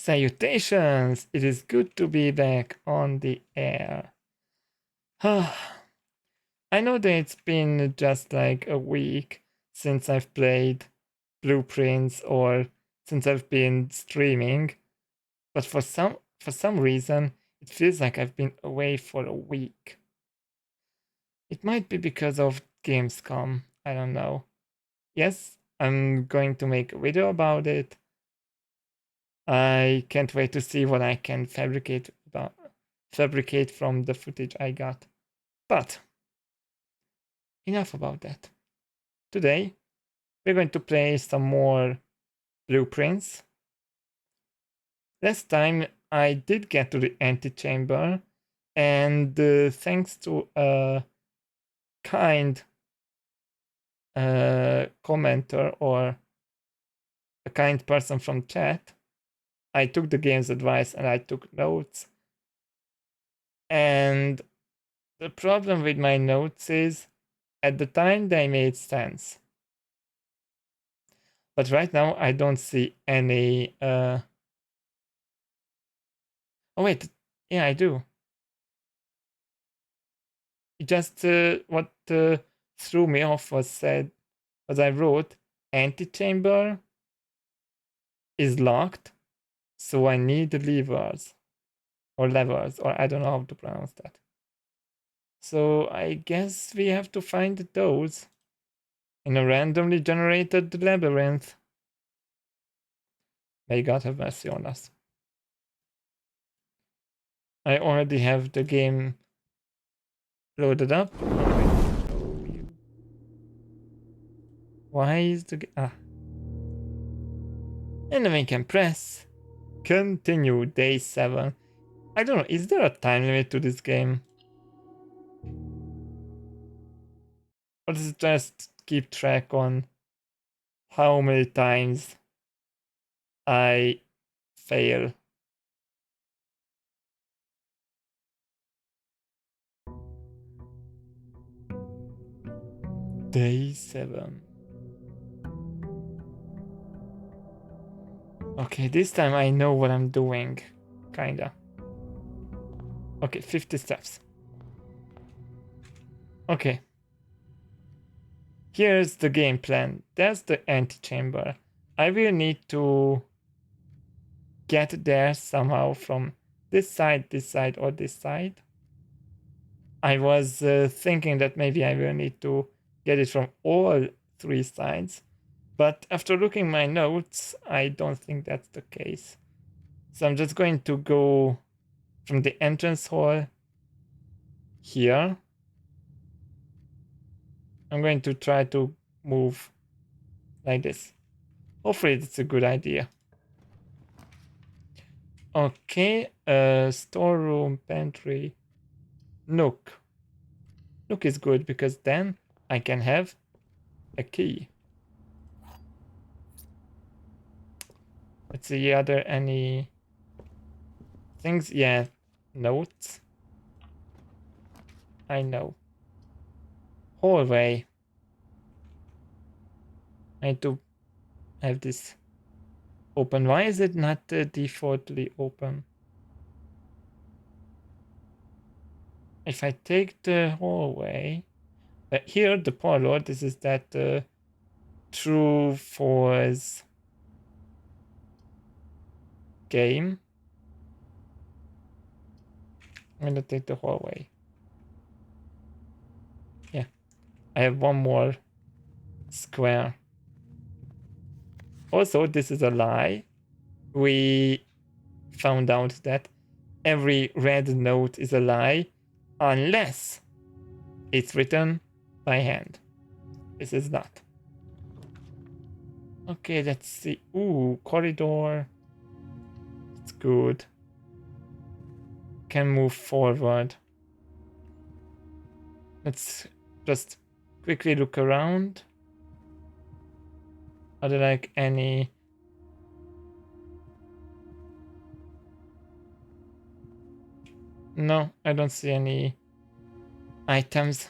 Salutations! It is good to be back on the air. I know that it's been just like a week since I've played Blueprints or since I've been streaming, but for some reason it feels like I've been away for a week. It might be because of Gamescom, I don't know. Yes, I'm going to make a video about it. I can't wait to see what I can fabricate from the footage I got. But enough about that. Today we're going to play some more Blueprints. Last time I did get to the antechamber, and thanks to a kind commenter or a kind person from chat, I took the game's advice and I took notes. And the problem with my notes is, at the time they made sense. But right now I don't see any... Oh wait, yeah, I do. It just what threw me off was I wrote antechamber is locked, so I need levers or I don't know how to pronounce that. So I guess we have to find those in a randomly generated labyrinth. May God have mercy on us. I already have the game loaded up. Why is the and then we can press continue day 7. I don't know, is there a time limit to this game? Or does it just keep track on how many times I fail? Day 7. Okay, this time I know what I'm doing. Kinda. Okay, 50 steps. Okay. Here's the game plan. That's the antechamber. I will need to get there somehow from this side, or this side. I was thinking that maybe I will need to get it from all 3 sides. But after looking my notes, I don't think that's the case. So I'm just going to go from the entrance hall here. I'm going to try to move like this. Hopefully it's a good idea. Okay, storeroom, pantry, nook. Nook is good because then I can have a key. Let's see, are there any things? Yeah, notes. I know. Hallway. I need to have this open. Why is it not defaultly open? If I take the hallway, here the parlor, this is that true false game. I'm gonna take the hallway. Yeah, I have one more square. Also, this is a lie. We found out that every red note is a lie unless it's written by hand. This is not. Okay, let's see. Ooh, corridor. It's good. Can move forward. Let's just quickly look around. Are there like any... No, I don't see any items.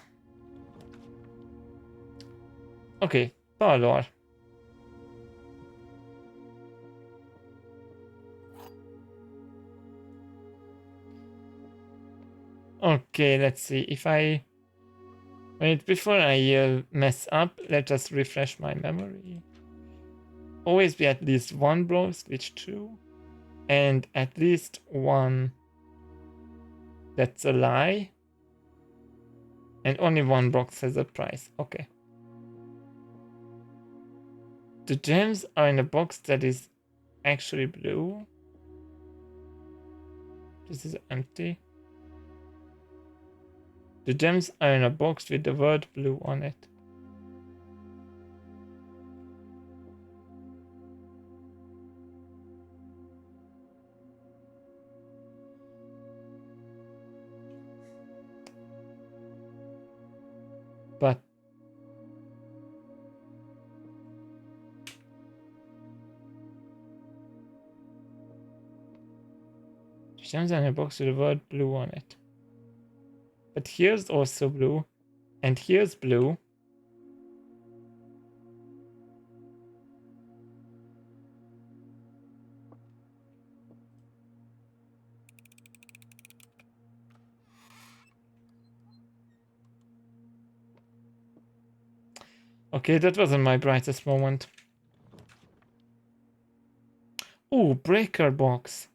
Okay, parlor. Okay, let's see. If I wait before I mess up, let us refresh my memory. Always be at least one block, switch 2, and at least one that's a lie, and only one box has a price. Okay. The gems are in a box that is actually blue. This is empty. The gems are in a box with the word blue on it. But the gems are in a box with the word blue on it. But here's also blue, and here's blue. Okay, that wasn't my brightest moment. Oh, breaker box.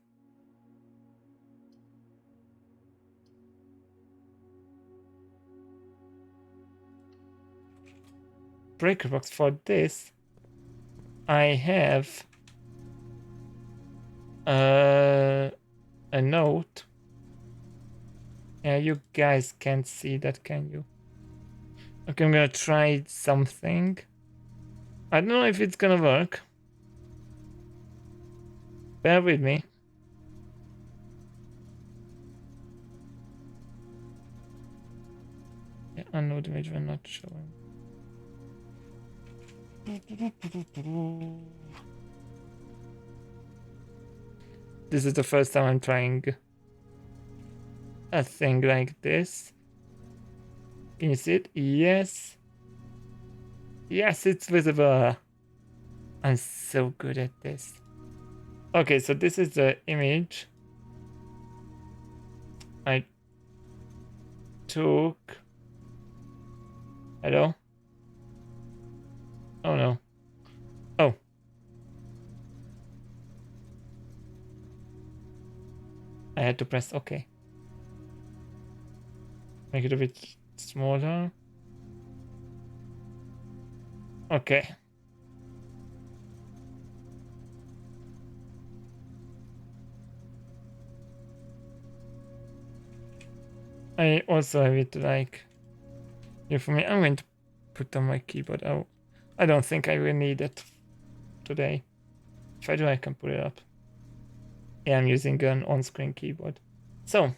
Breaker box for this. I have a note. Yeah, you guys can't see that, can you? Okay, I'm gonna try something. I don't know if it's gonna work. Bear with me. Yeah, unknown image we're not showing. This is the first time I'm trying a thing like this. Can you see it? Yes. Yes, it's visible. I'm so good at this. Okay, so this is the image I took. Hello? Oh no. Oh. I had to press OK. Make it a bit smaller. Okay. I also have it like here for me. I'm going to put on my keyboard. Oh, I don't think I will need it today. If I do, I can put it up. Yeah, I'm using an on-screen keyboard. So,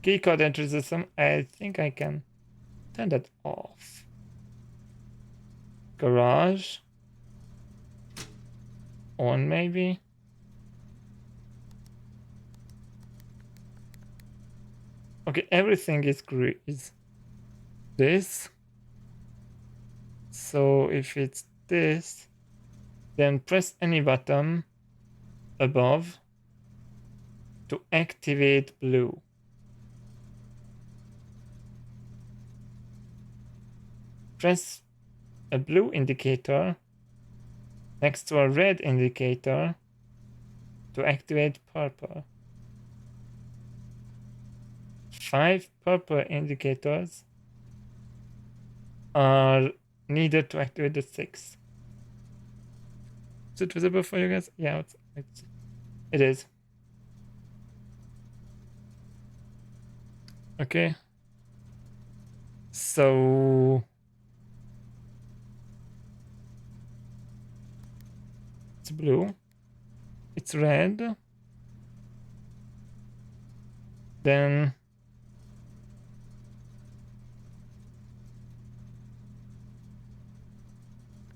keycard entry system. I think I can turn that off. Garage. On maybe. Okay, everything is this. So if it's this, then press any button above to activate blue. Press a blue indicator next to a red indicator to activate purple. 5 purple indicators are needed to activate the 6. Is it visible for you guys? Yeah, it is. Okay. So it's blue. It's red. Then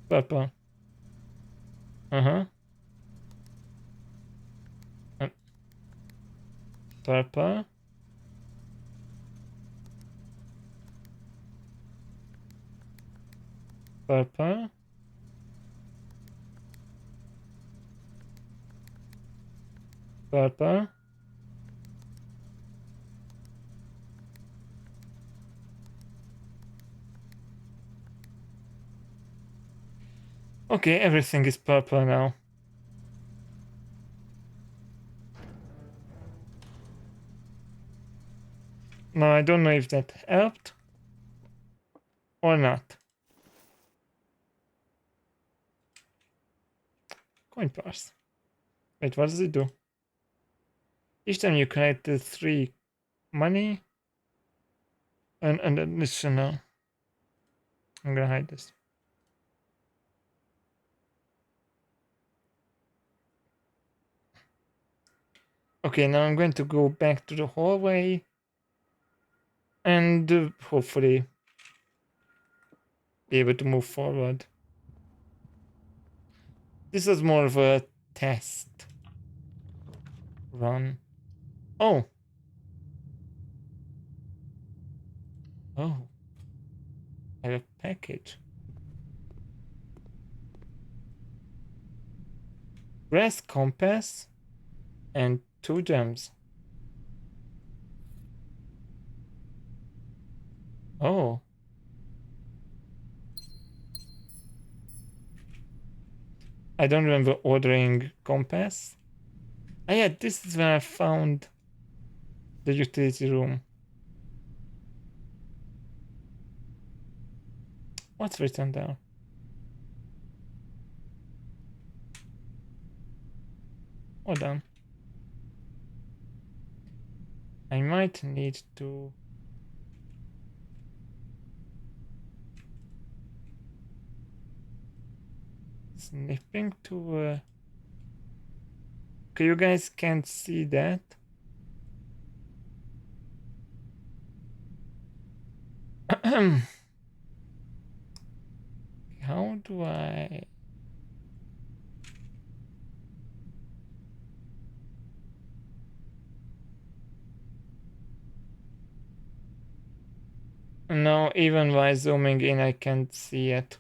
purple. Uh-huh. Purple. Purple. Purple. Okay, everything is purple now. Now I don't know if that helped or not. Coin purse. Wait, what does it do? Each time you collect the 3 money, an additional. I'm gonna hide this. Okay, now I'm going to go back to the hallway and hopefully be able to move forward. This is more of a test run. Oh. Oh. I have a package. Brass compass and 2 gems. Oh. I don't remember ordering compass. Ah, yeah, this is where I found the utility room. What's written there? Hold on. I might need to snipping to okay, you guys can't see that. How do I no, even by zooming in I can't see it.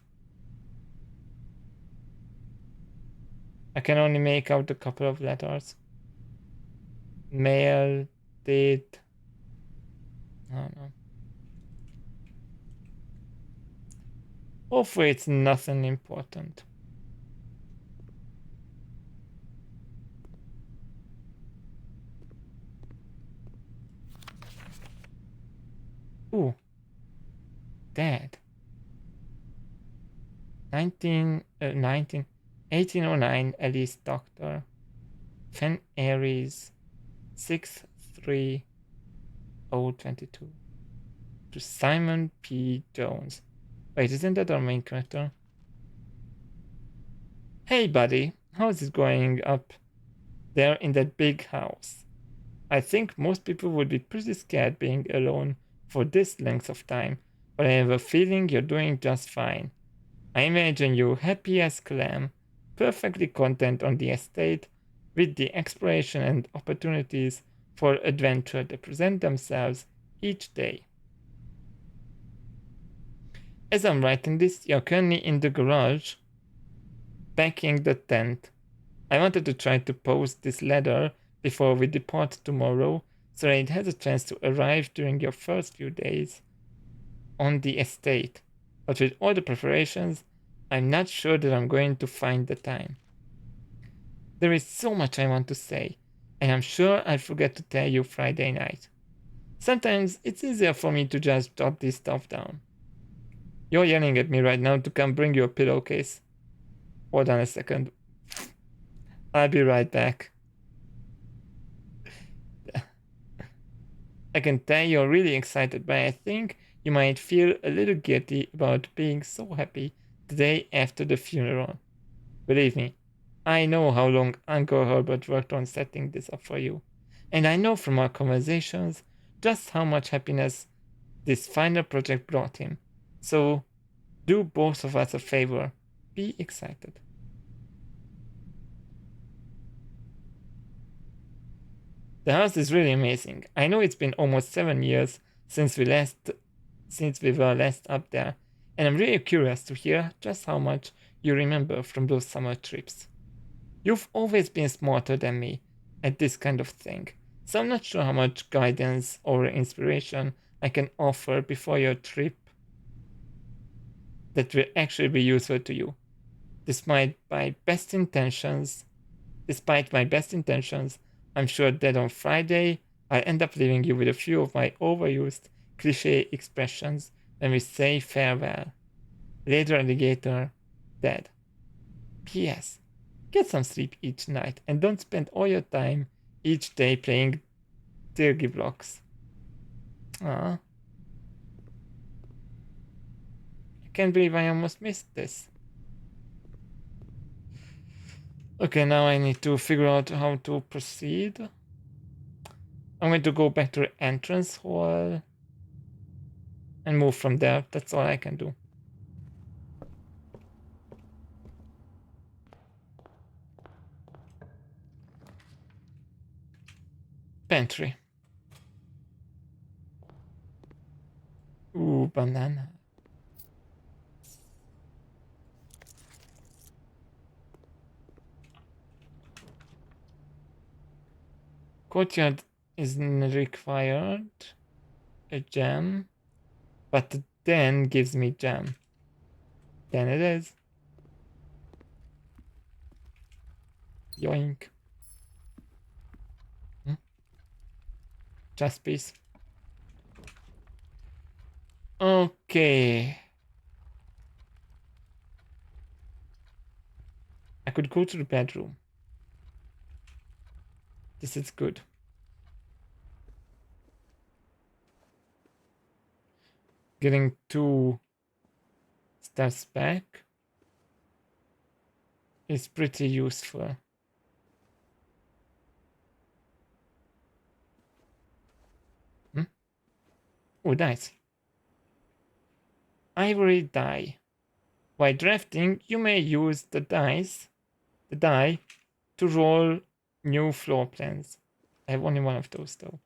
I can only make out a couple of letters. Mail, date. I don't know. Hopefully it's nothing important. Ooh. Dad. 1809 Alice Doctor. Fen Aries 63022. To Simon P. Jones. Wait, isn't that our main character? Hey buddy, how's it going up there in that big house? I think most people would be pretty scared being alone for this length of time, but I have a feeling you're doing just fine. I imagine you happy as clam, perfectly content on the estate, with the exploration and opportunities for adventure that present themselves each day. As I'm writing this, you're currently in the garage, packing the tent. I wanted to try to post this letter before we depart tomorrow, so that it has a chance to arrive during your first few days on the estate. But with all the preparations, I'm not sure that I'm going to find the time. There is so much I want to say, and I'm sure I'll forget to tell you Friday night. Sometimes it's easier for me to just jot this stuff down. You're yelling at me right now to come bring you a pillowcase. Hold on a second. I'll be right back. I can tell you're really excited, but I think you might feel a little guilty about being so happy the day after the funeral. Believe me, I know how long Uncle Herbert worked on setting this up for you, and I know from our conversations just how much happiness this final project brought him. So, do both of us a favor. Be excited. The house is really amazing. I know it's been almost 7 years since we were last up there, and I'm really curious to hear just how much you remember from those summer trips. You've always been smarter than me at this kind of thing, so I'm not sure how much guidance or inspiration I can offer before your trip that will actually be useful to you. Despite my best intentions, I'm sure that on Friday I'll end up leaving you with a few of my overused cliche expressions when we say farewell. Later alligator, dead. P.S. Get some sleep each night and don't spend all your time each day playing dirgy blocks. Ah, I can't believe I almost missed this. Okay, now I need to figure out how to proceed. I'm going to go back to the entrance hall and move from there. That's all I can do. Pantry. Ooh, banana. Courtyard isn't required. A jam. But the den gives me jam. Then it is. Yoink. Just peace. Okay. I could go to the bedroom. This is good. Getting 2 steps back is pretty useful. Oh, nice. Ivory die. While drafting, you may use the die, to roll new floor plans. I have only one of those though.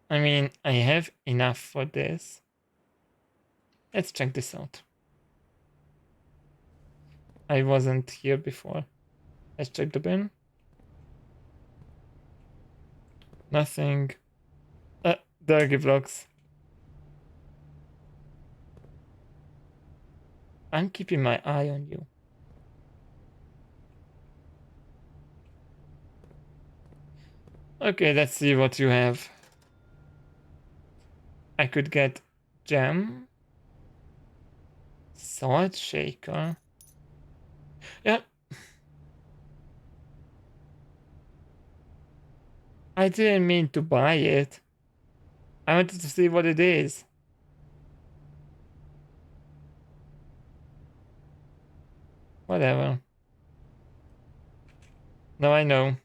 I mean, I have enough for this. Let's check this out. I wasn't here before. Let's check the bin. Nothing. Dirty blocks. I'm keeping my eye on you. Okay, let's see what you have. I could get jam. Salt shaker. Yeah. I didn't mean to buy it. I wanted to see what it is. Whatever. Now I know.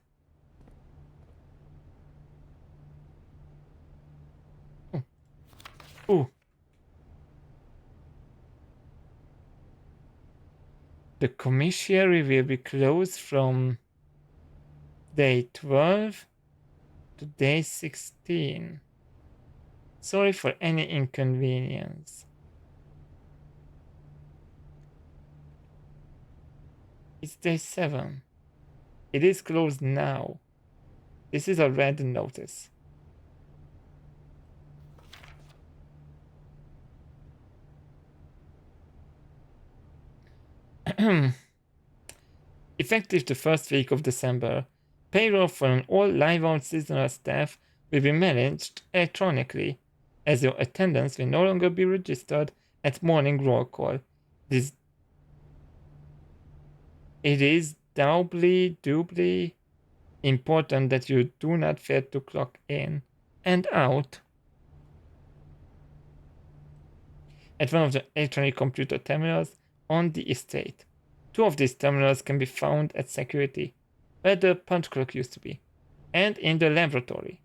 Ooh. The commissary will be closed from day 12 to day 16. Sorry for any inconvenience. It's day 7. It is closed now. This is a red notice. Effective the first week of December, payroll for all live-out seasonal staff will be managed electronically, as your attendance will no longer be registered at morning roll call. It is doubly important that you do not fail to clock in and out at one of the electronic computer terminals on the estate. 2 of these terminals can be found at security, where the punch clock used to be, and in the laboratory.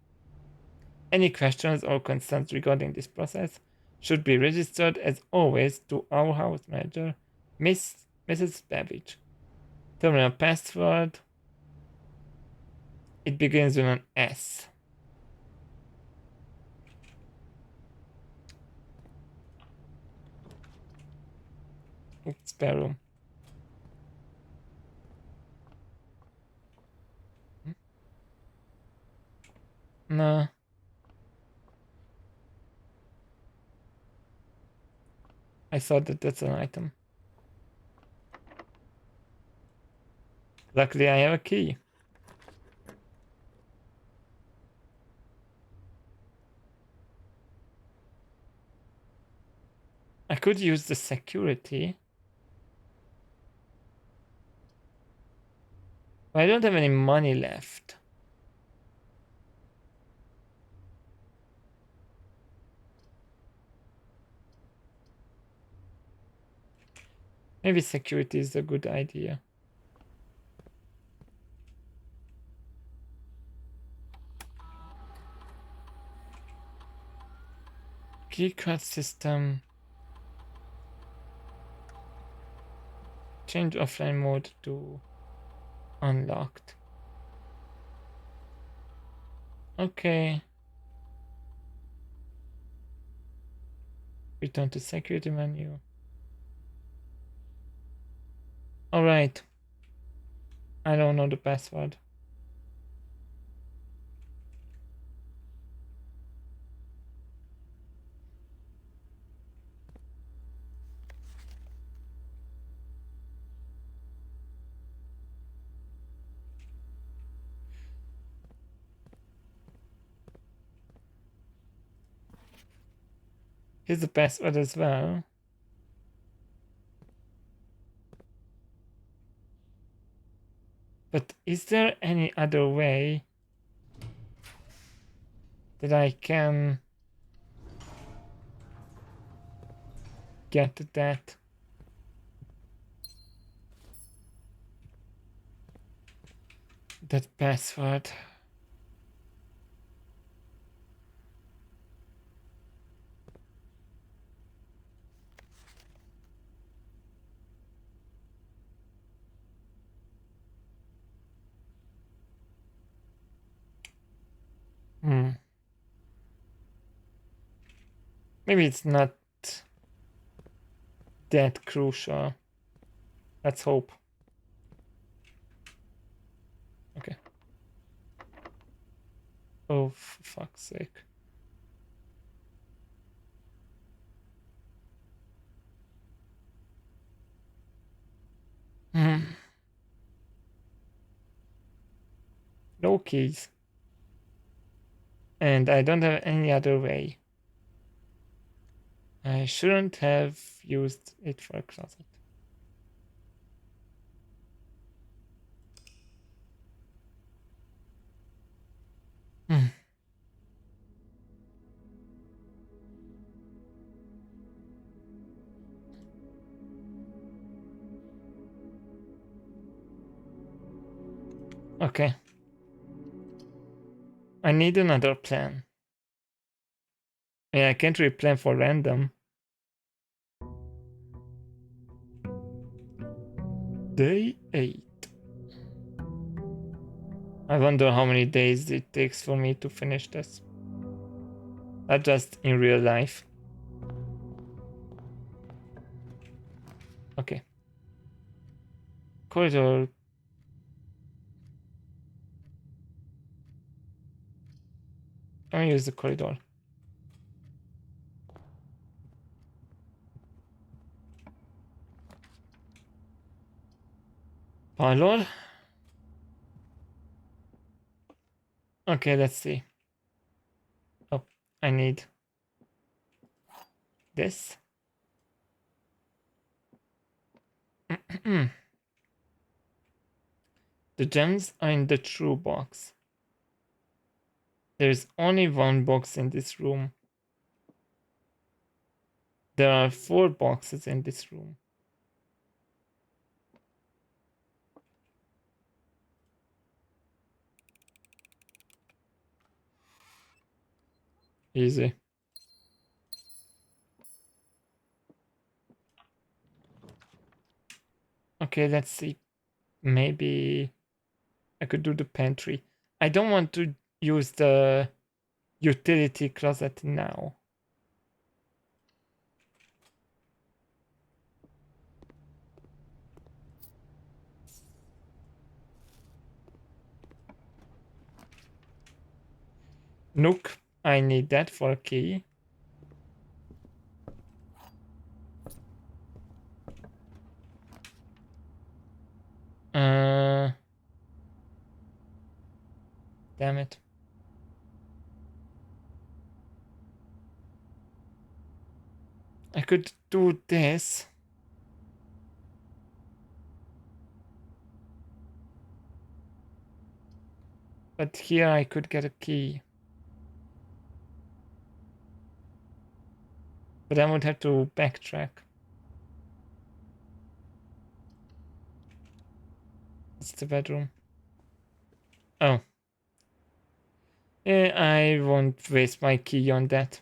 Any questions or concerns regarding this process should be registered as always to our house manager, Mrs. Babbage. Terminal password. It begins with an S. Spare room. No. I thought that that's an item. Luckily, I have a key. I could use the security. But I don't have any money left. Maybe security is a good idea. Keycard system. Change offline mode to unlocked. Okay. Return to security menu. Alright. I don't know the password. Here's the password as well. But is there any other way that I can get that? That password. Maybe it's not that crucial. Let's hope. Okay. Oh, for fuck's sake. No keys. And I don't have any other way. I shouldn't have used it for a closet. Okay. I need another plan. I can't really plan for random. Day 8. I wonder how many days it takes for me to finish this. Not just in real life. Okay. Corridor. Let me use the corridor. Parlor. Okay, let's see. Oh, I need this. The gems are in the true box. There's only one box in this room. There are 4 boxes in this room. Easy. Okay, let's see. Maybe I could do the pantry. I don't want to use the utility closet now. Nook, I need that for a key. Damn it. I could do this. But here I could get a key. But I would have to backtrack. It's the bedroom. Oh. Yeah, I won't waste my key on that.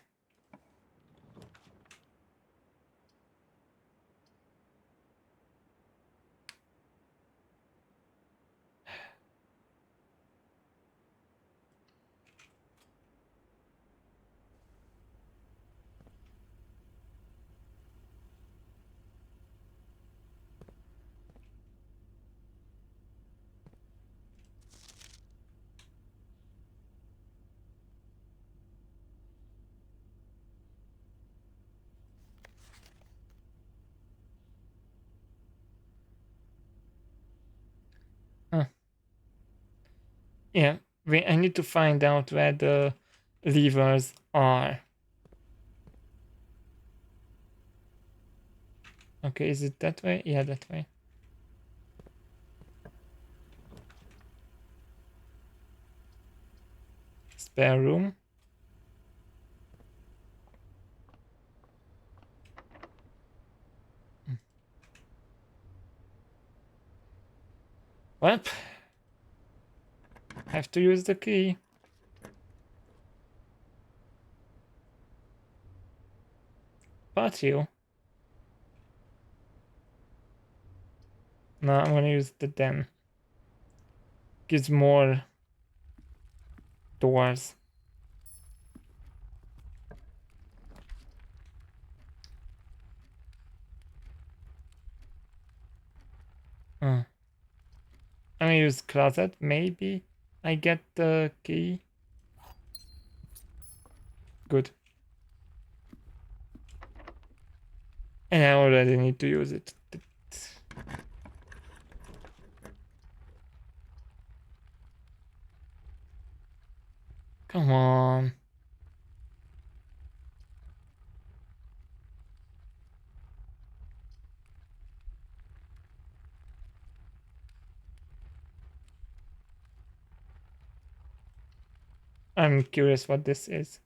Huh. Yeah, I need to find out where the levers are. Okay, is it that way? Yeah, that way. Spare room. Well, have to use the key. Patio. No, I'm gonna use the den. Gives more doors. I'm gonna use closet. Maybe I get the key. Good. And I already need to use it. Come on. I'm curious what this is.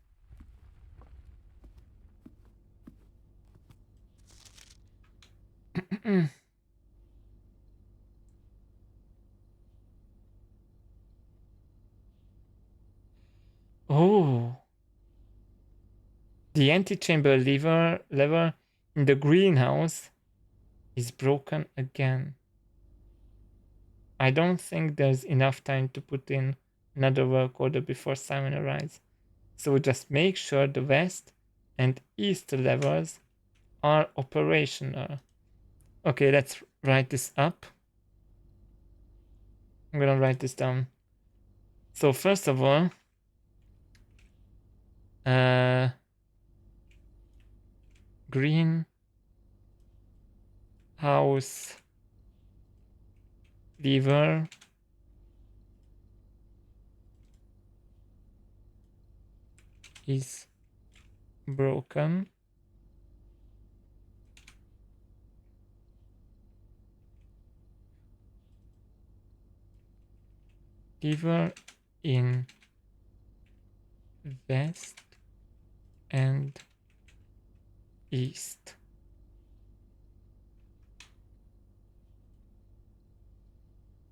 Oh. The antechamber lever in the greenhouse is broken again. I don't think there's enough time to put in another work order before Simon arrives. So just make sure the west and east levers are operational. Okay, let's write this up. I'm gonna write this down. So first of all, green house lever is broken. Lever in west and east.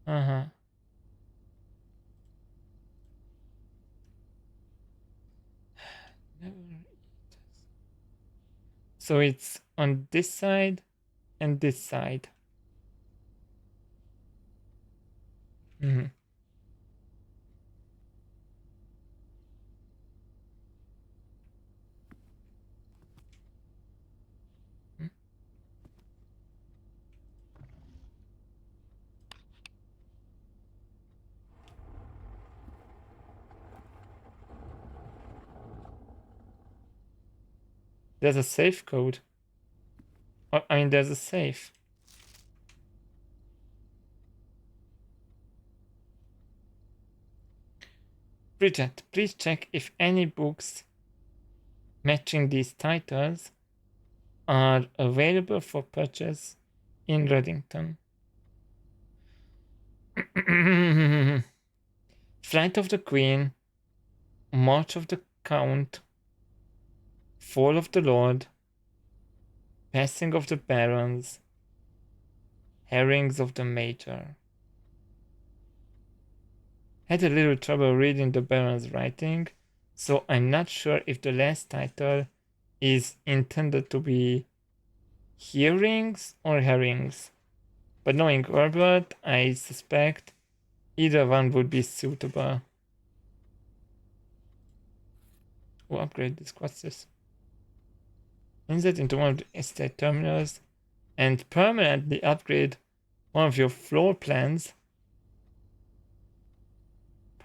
Uh-huh. So it's on this side and this side. Mm-hmm. There's a safe code. I mean, there's a safe. Bridget, please check if any books matching these titles are available for purchase in Reddington. Flight of the Queen, March of the Count, Fall of the Lord, Passing of the Barons, Herrings of the Major. Had a little trouble reading the Baron's writing, so I'm not sure if the last title is intended to be hearings or herrings. But knowing Herbert, I suspect either one would be suitable. Oh, upgrade this. What's this? Insert into one of the estate terminals and permanently upgrade one of your floor plans.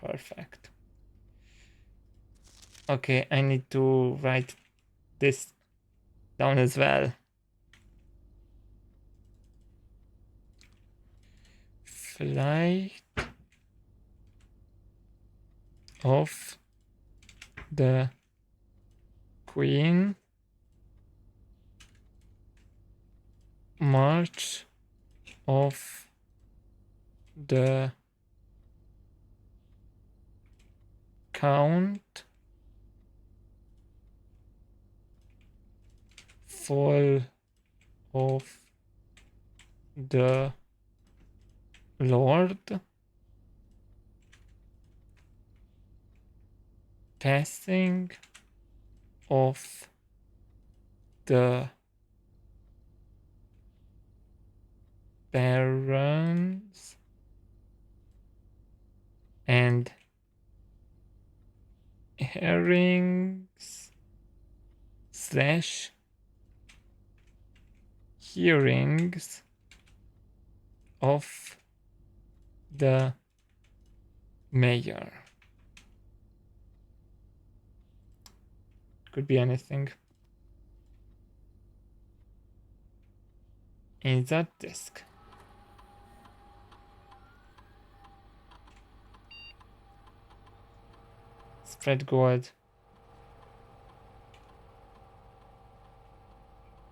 Perfect. Okay, I need to write this down as well. Flight of the Queen, March of the Count, Fall of the Lord, Passing of the Barons, and herrings / hearings of the mayor. Could be anything. Insert disk. Spread gold.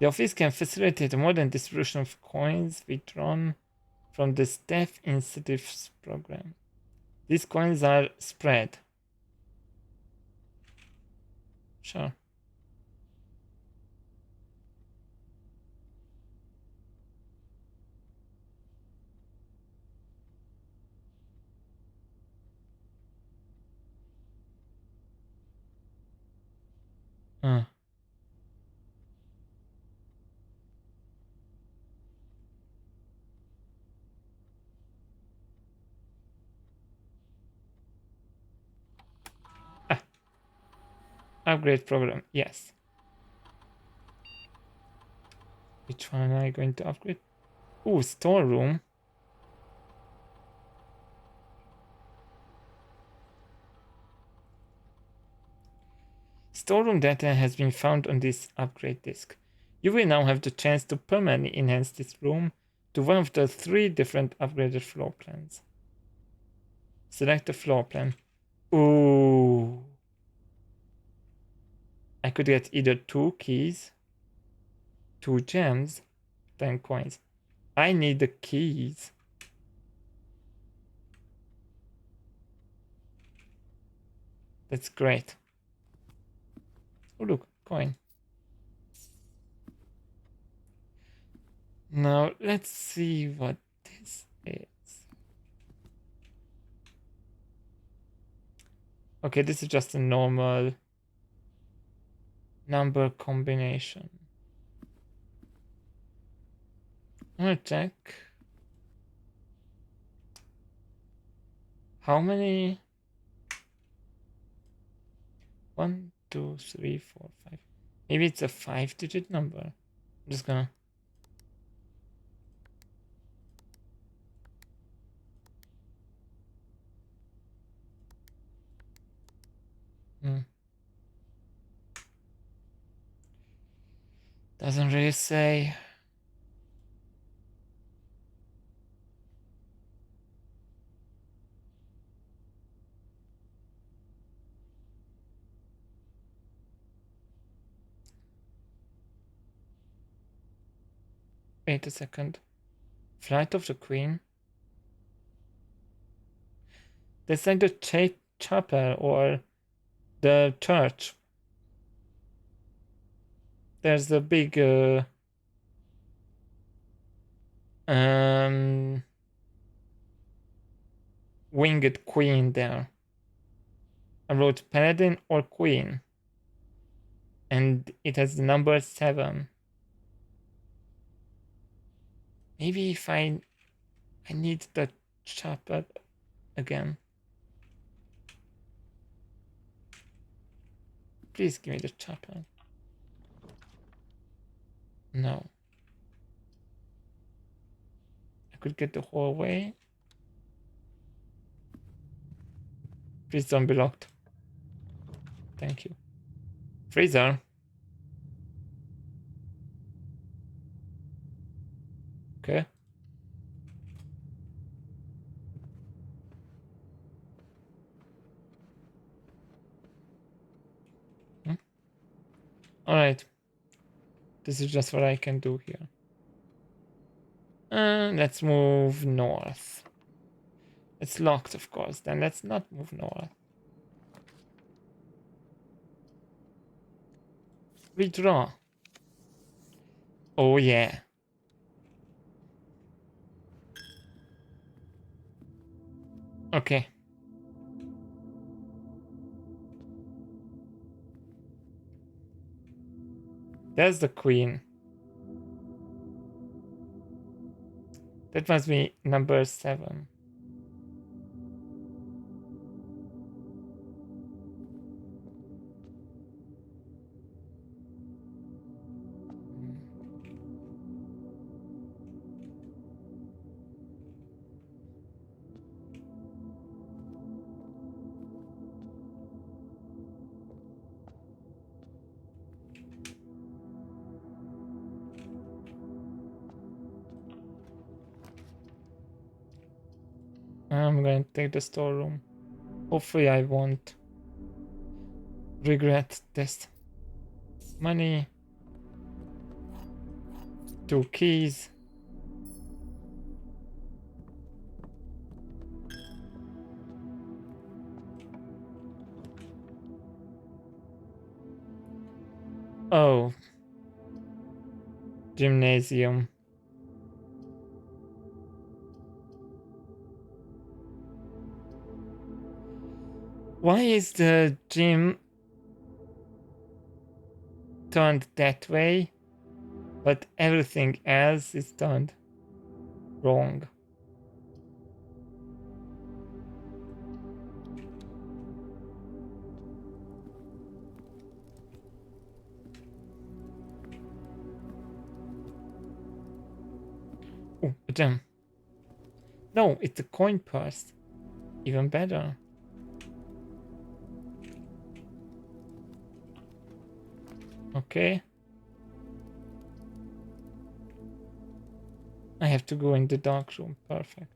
The office can facilitate a modern distribution of coins withdrawn from the staff incentives program. These coins are spread. Sure. Upgrade program, yes. Which one am I going to upgrade? Ooh, storeroom. Storeroom data has been found on this upgrade disk. You will now have the chance to permanently enhance this room to one of the 3 different upgraded floor plans. Select the floor plan. Ooh. I could get either 2 keys, 2 gems, 10 coins. I need the keys. That's great. Oh, look, coin. Now, let's see what this is. Okay, this is just a normal number combination. I'm gonna check how many. 1, 2, 3, 4, 5. Maybe it's a 5-digit number. I'm just gonna. Doesn't really say. Wait a second. Flight of the Queen? That's like the chapel or the church. There's a big um winged queen there. I wrote paladin or queen, and it has the number 7. Maybe if I need the chapel again. Please give me the chapel. No. I could get the whole way. Please don't be locked. Thank you. Freezer. Okay. Alright. This is just what I can do here. Let's move north. It's locked, of course. Then let's not move north. Redraw. Oh, yeah. Okay. There's the queen. That must be number 7. I'm going to take the storeroom. Hopefully I won't regret this. Money. 2 keys. Oh. Gymnasium. Why is the gym turned that way, but everything else is turned wrong? Oh, a gem. No, it's a coin purse. Even better. Okay. I have to go in the dark room. Perfect.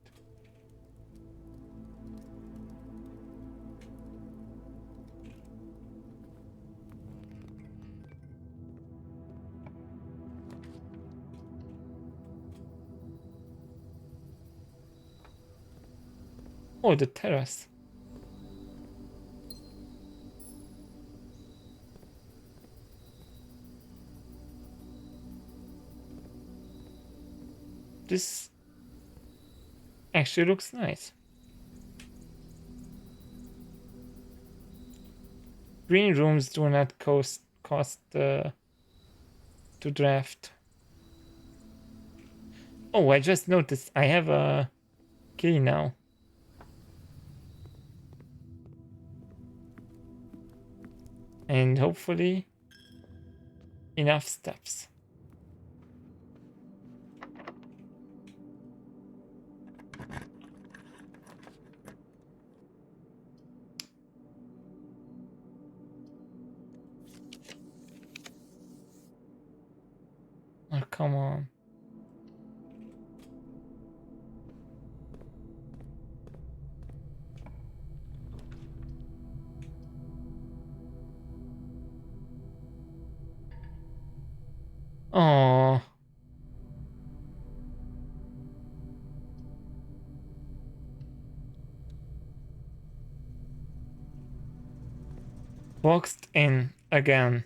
Oh, the terrace. This actually looks nice. Green rooms do not cost to draft. Oh, I just noticed I have a key now. And hopefully enough steps. come on. Oh. Boxed in again.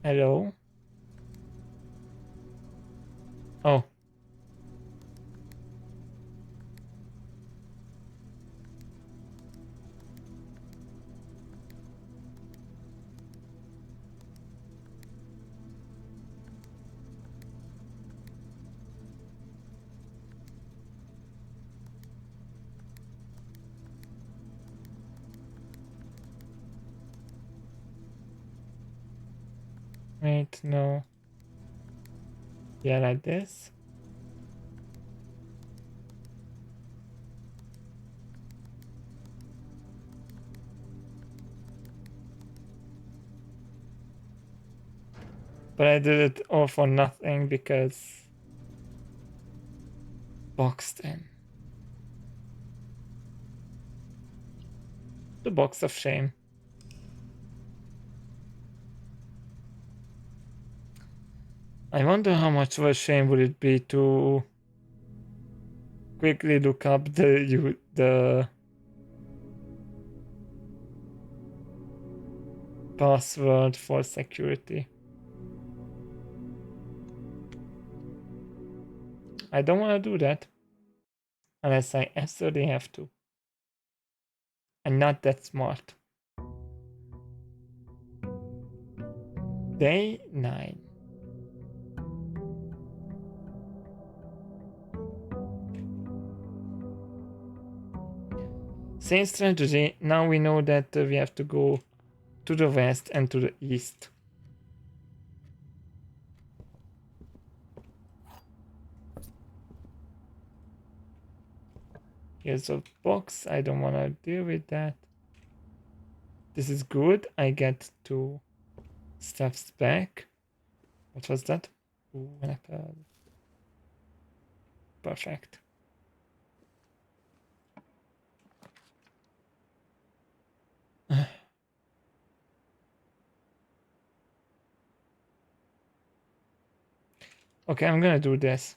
Hello? Oh. Wait, no. Yeah, like this. But I did it all for nothing because boxed in. The box of shame. I wonder how much of a shame would it be to quickly look up the password for security. I don't want to do that unless I absolutely have to. I'm not that smart. Day 9. Same strategy. Now we know that we have to go to the west and to the east. Here's a box. I don't want to deal with that. This is good. I get 2 steps back. What was that? Ooh, an apple. Perfect. Okay, I'm gonna do this.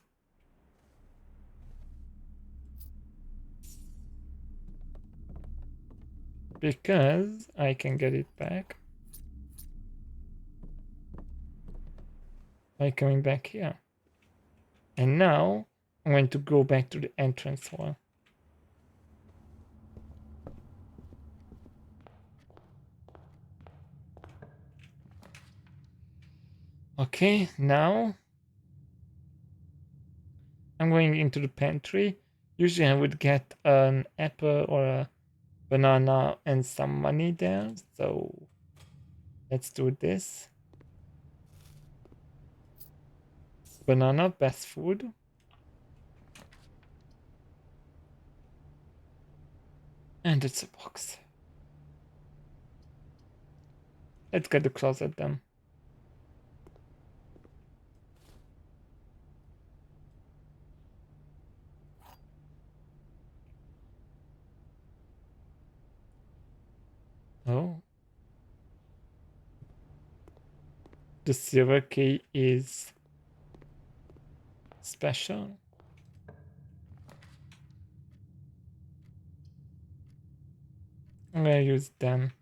Because I can get it back by coming back here. And now I'm going to go back to the entrance hall. Okay, now I'm going into the pantry. Usually I would get an apple or a banana and some money there. So let's do this. Banana, best food. And it's a box. Let's get the closet then. Oh. The silver key is special. I'm gonna use them.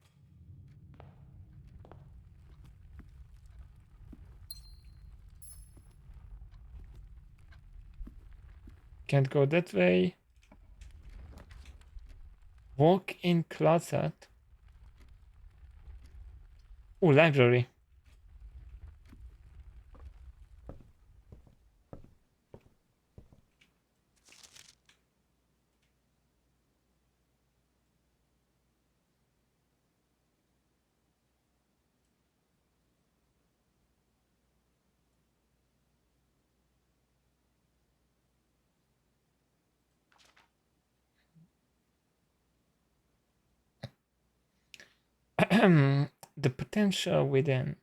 Can't go that way. Walk-in closet. Oh, library. The potential within.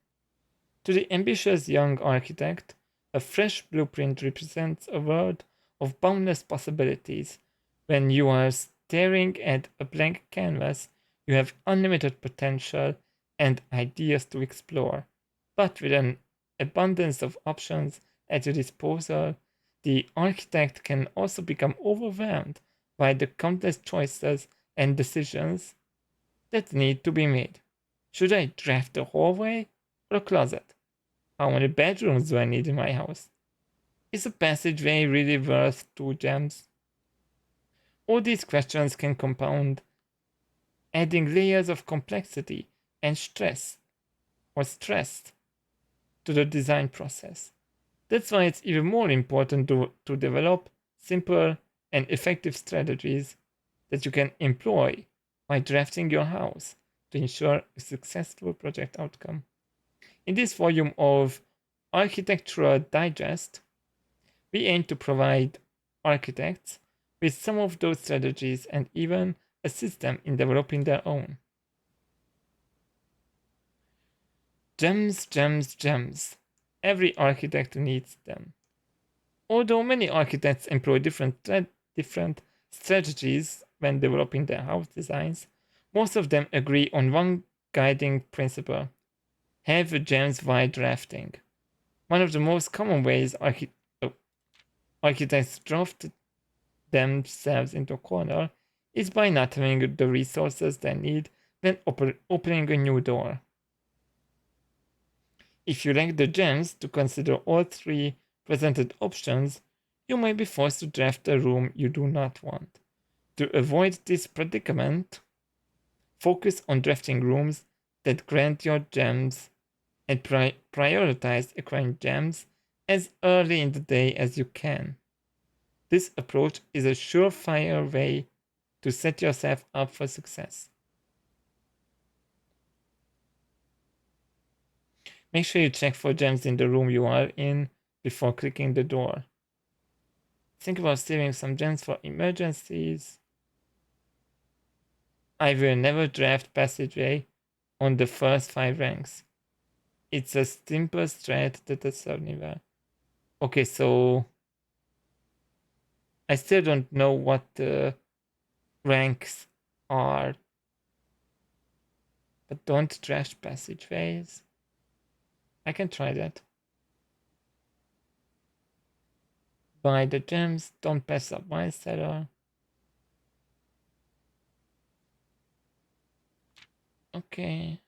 To the ambitious young architect, a fresh blueprint represents a world of boundless possibilities. When you are staring at a blank canvas, you have unlimited potential and ideas to explore. But with an abundance of options at your disposal, the architect can also become overwhelmed by the countless choices and decisions that need to be made. Should I draft a hallway or a closet? How many bedrooms do I need in my house? Is a passageway really worth 2 gems? All these questions can compound, adding layers of complexity and stress to the design process. That's why it's even more important to develop simple and effective strategies that you can employ by drafting your house to ensure a successful project outcome. In this volume of Architectural Digest, we aim to provide architects with some of those strategies and even assist them in developing their own. Gems, gems, gems. Every architect needs them. Although many architects employ different strategies when developing their house designs, most of them agree on one guiding principle: have gems while drafting. One of the most common ways architects draft themselves into a corner is by not having the resources they need when opening a new door. If you lack the gems to consider all three presented options, you may be forced to draft a room you do not want. To avoid this predicament, focus on drafting rooms that grant your gems and prioritize acquiring gems as early in the day as you can. This approach is a surefire way to set yourself up for success. Make sure you check for gems in the room you are in before clicking the door. Think about saving some gems for emergencies. I will never draft passageway on the first 5 ranks. It's a simple strat that has served me well. Okay, so I still don't know what the ranks are, but don't draft passageways. I can try that. Buy the gems, don't pass up wine cellar. Okay.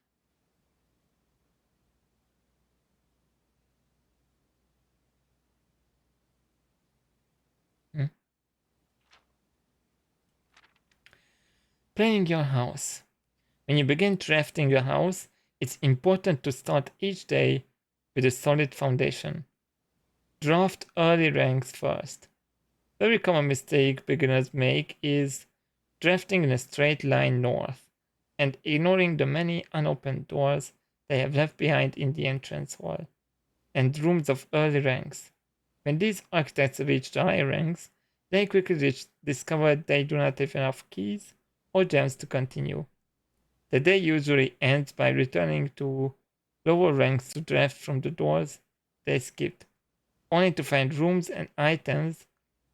Hmm. Planning your house. When you begin drafting your house, it's important to start each day with a solid foundation. Draft early ranks first. Very common mistake beginners make is drafting in a straight line north and ignoring the many unopened doors they have left behind in the entrance hall and rooms of early ranks. When these architects reach the higher ranks, they quickly discover they do not have enough keys or gems to continue. The day usually ends by returning to lower ranks to draft from the doors they skipped, only to find rooms and items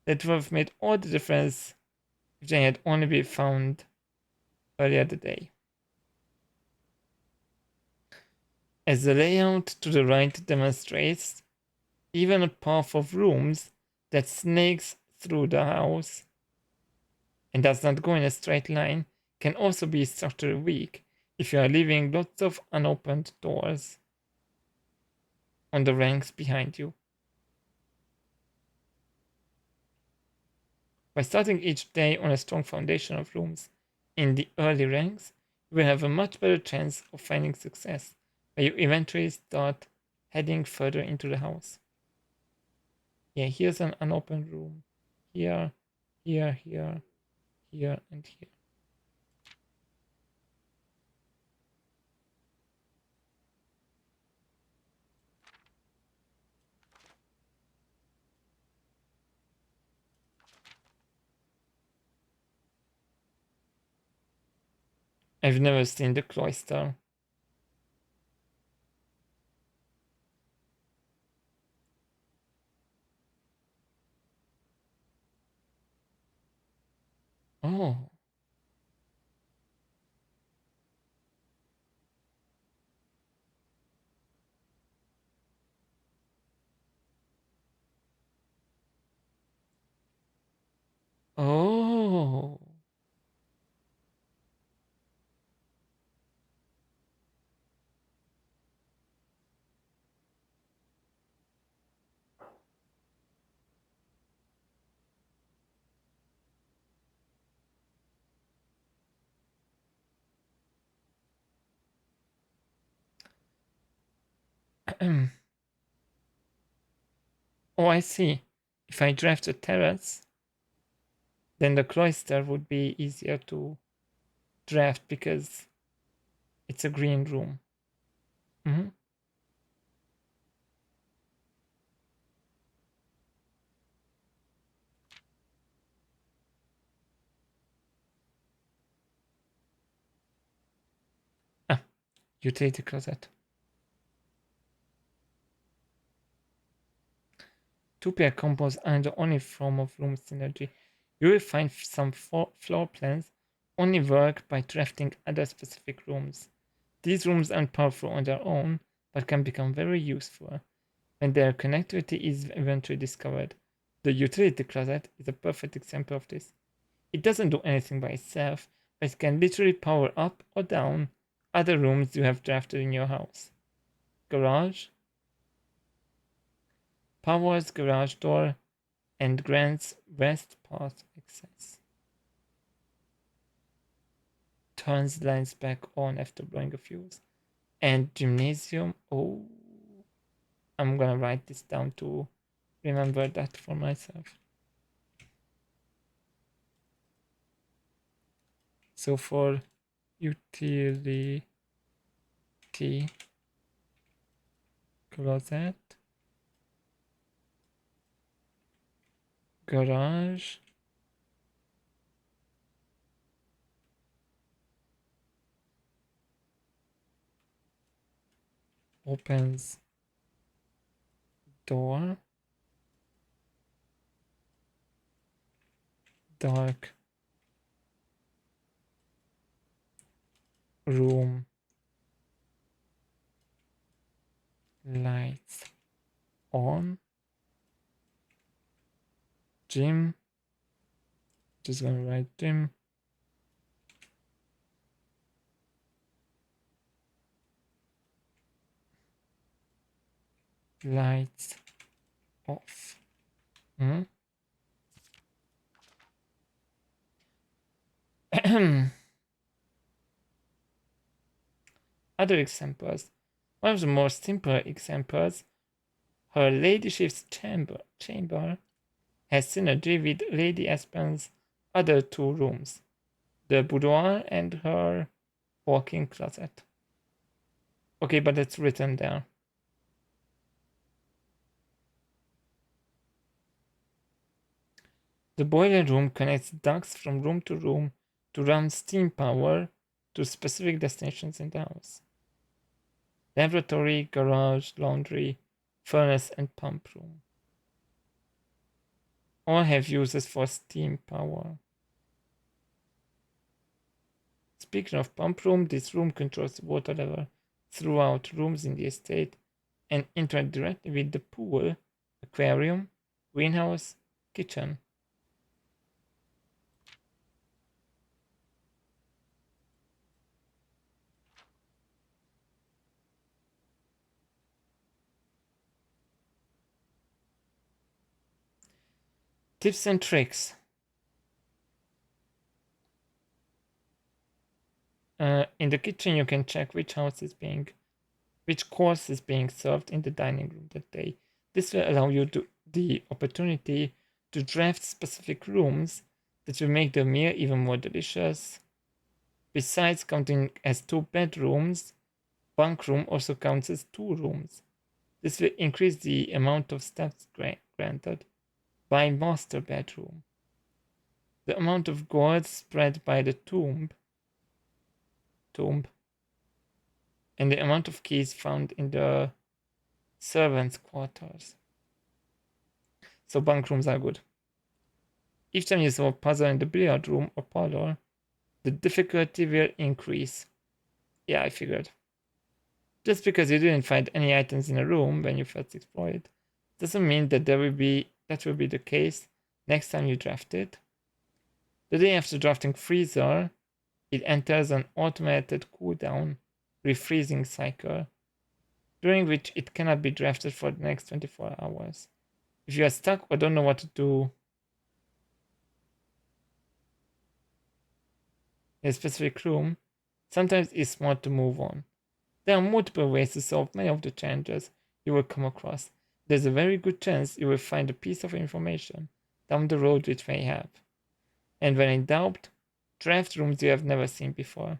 that would have made all the difference if they had only been found earlier the day. As the layout to the right demonstrates, even a path of rooms that snakes through the house and does not go in a straight line can also be structurally weak if you are leaving lots of unopened doors on the ranks behind you. By starting each day on a strong foundation of rooms in the early ranks, you will have a much better chance of finding success when you eventually start heading further into the house. Yeah, here's an unopened room. Here, here, here, here, and here. I've never seen the cloister. Oh. Oh. Oh, I see. If I draft a terrace, then the cloister would be easier to draft because it's a green room. Mm-hmm. Ah, utility closet. Two-pair combos aren't the only form of room synergy. You will find some floor plans only work by drafting other specific rooms. These rooms aren't powerful on their own, but can become very useful when their connectivity is eventually discovered. The utility closet is a perfect example of this. It doesn't do anything by itself, but it can literally power up or down other rooms you have drafted in your house. Garage powers garage door and grants west path access. Turns lines back on after blowing a fuse. And gymnasium. Oh, I'm gonna write this down to remember that for myself. So for utility closet, garage, opens door, dark room, lights on, gym, just gonna write gym, lights off. Hmm? Other examples. One of the most simple examples, her ladyship's chamber has synergy with Lady Aspen's other two rooms, the boudoir and her walk-in closet. Okay, but it's written there. The boiler room connects ducts from room to run steam power to specific destinations in the house. Laboratory, garage, laundry, furnace, and pump room. All have uses for steam power. Speaking of pump room, this room controls the water level throughout rooms in the estate and interacts directly with the pool, aquarium, greenhouse, kitchen. Tips and tricks. In the kitchen, you can check which course is being served in the dining room that day. This will allow you the opportunity to draft specific rooms that will make the meal even more delicious. Besides counting as 2 bedrooms, bunk room also counts as 2 rooms. This will increase the amount of steps granted by master bedroom. The amount of gold spread by the tomb, and the amount of keys found in the servants' quarters. So bunk rooms are good. Each time you solve a puzzle in the billiard room or parlor, the difficulty will increase. Yeah, I figured. Just because you didn't find any items in a room when you first explored it, doesn't mean that that will be the case next time you draft it. The day after drafting Freezer, it enters an automated cooldown refreezing cycle, during which it cannot be drafted for the next 24 hours. If you are stuck or don't know what to do in a specific room, sometimes it's smart to move on. There are multiple ways to solve many of the challenges you will come across. There's a very good chance you will find a piece of information down the road which may help. And when in doubt, draft rooms you have never seen before.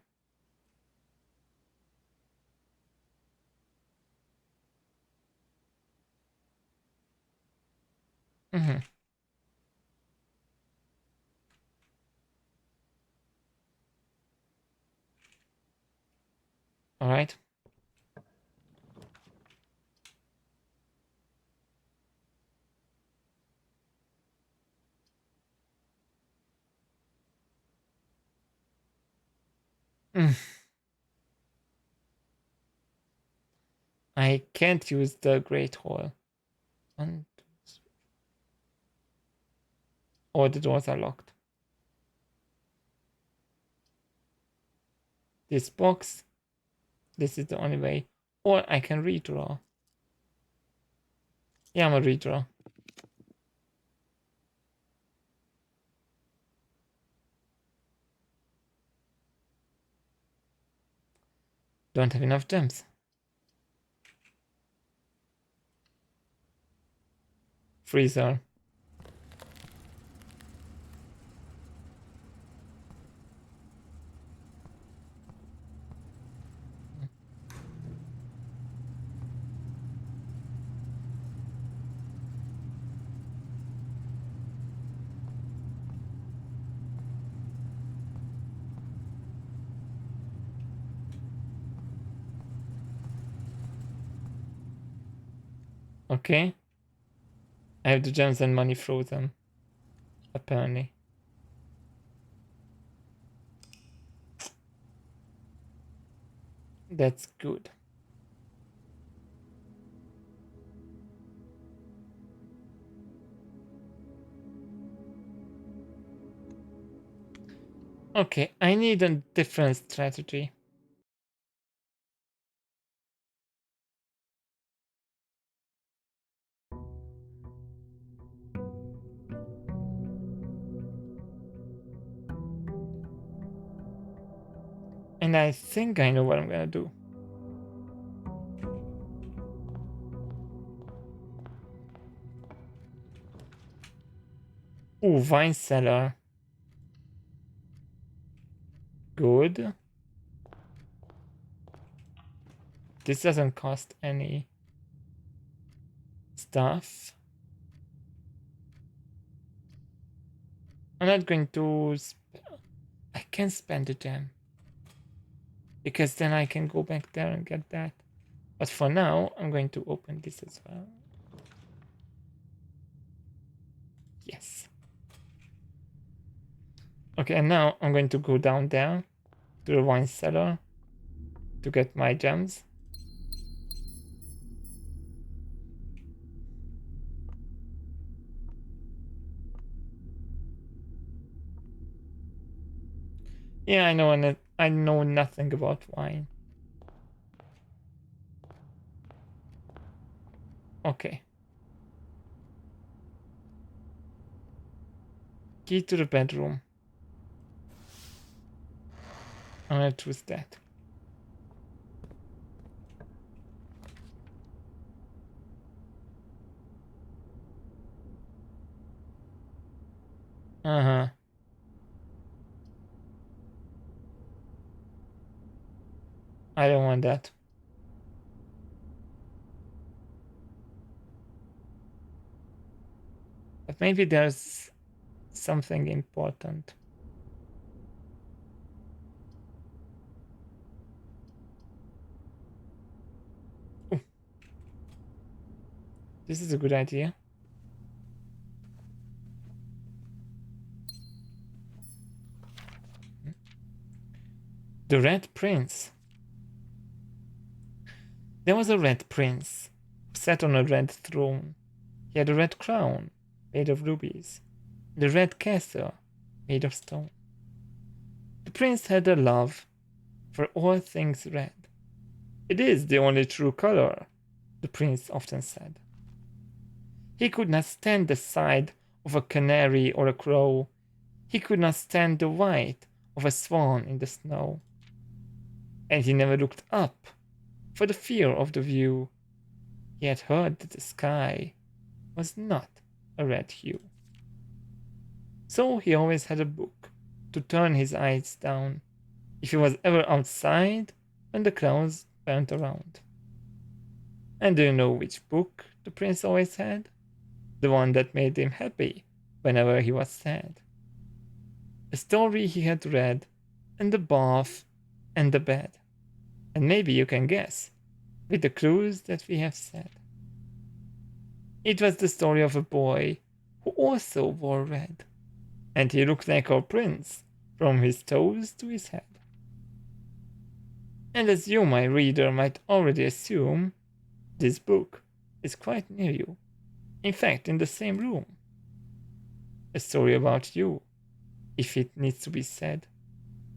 Mm-hmm. All right. Mm. I can't use the Great Hall. One, two, three. All the doors are locked. This box, this is the only way. Or I can redraw. Yeah, I'm a redraw. Don't have enough gems. Freezer. Okay. I have the gems and money frozen. Apparently. That's good. Okay, I need a different strategy. And I think I know what I'm gonna do. Ooh, wine cellar. Good. This doesn't cost any stuff. I'm not going to. I can spend the gem. Because then I can go back there and get that. But for now, I'm going to open this as well. Yes. Okay, and now I'm going to go down there to the wine cellar to get my gems. Yeah, I know, and I know nothing about wine. Okay. Key to the bedroom. I'm gonna choose that. Uh-huh. I don't want that. But maybe there's something important. Ooh, this is a good idea. The Red Prince. There was a red prince, sat on a red throne. He had a red crown, made of rubies, and a red castle, made of stone. The prince had a love for all things red. It is the only true color, the prince often said. He could not stand the sight of a canary or a crow. He could not stand the white of a swan in the snow. And he never looked up for the fear of the view. He had heard that the sky was not a red hue. So he always had a book to turn his eyes down if he was ever outside when the clouds went around. And do you know which book the prince always had? The one that made him happy whenever he was sad. A story he had read, and the bath, and the bed. And maybe you can guess, with the clues that we have said. It was the story of a boy who also wore red, and he looked like our prince from his toes to his head. And as you, my reader, might already assume, this book is quite near you. In fact, in the same room. A story about you, if it needs to be said,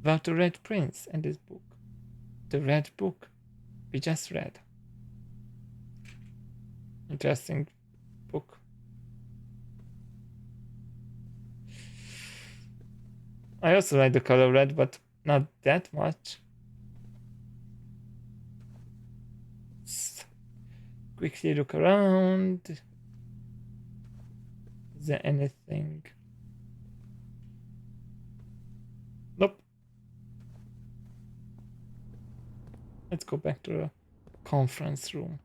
about the Red Prince and his book. The red book we just read. Interesting book. I also like the color red, but not that much. Let's quickly look around. Is there anything? Nope. Let's go back to the conference room.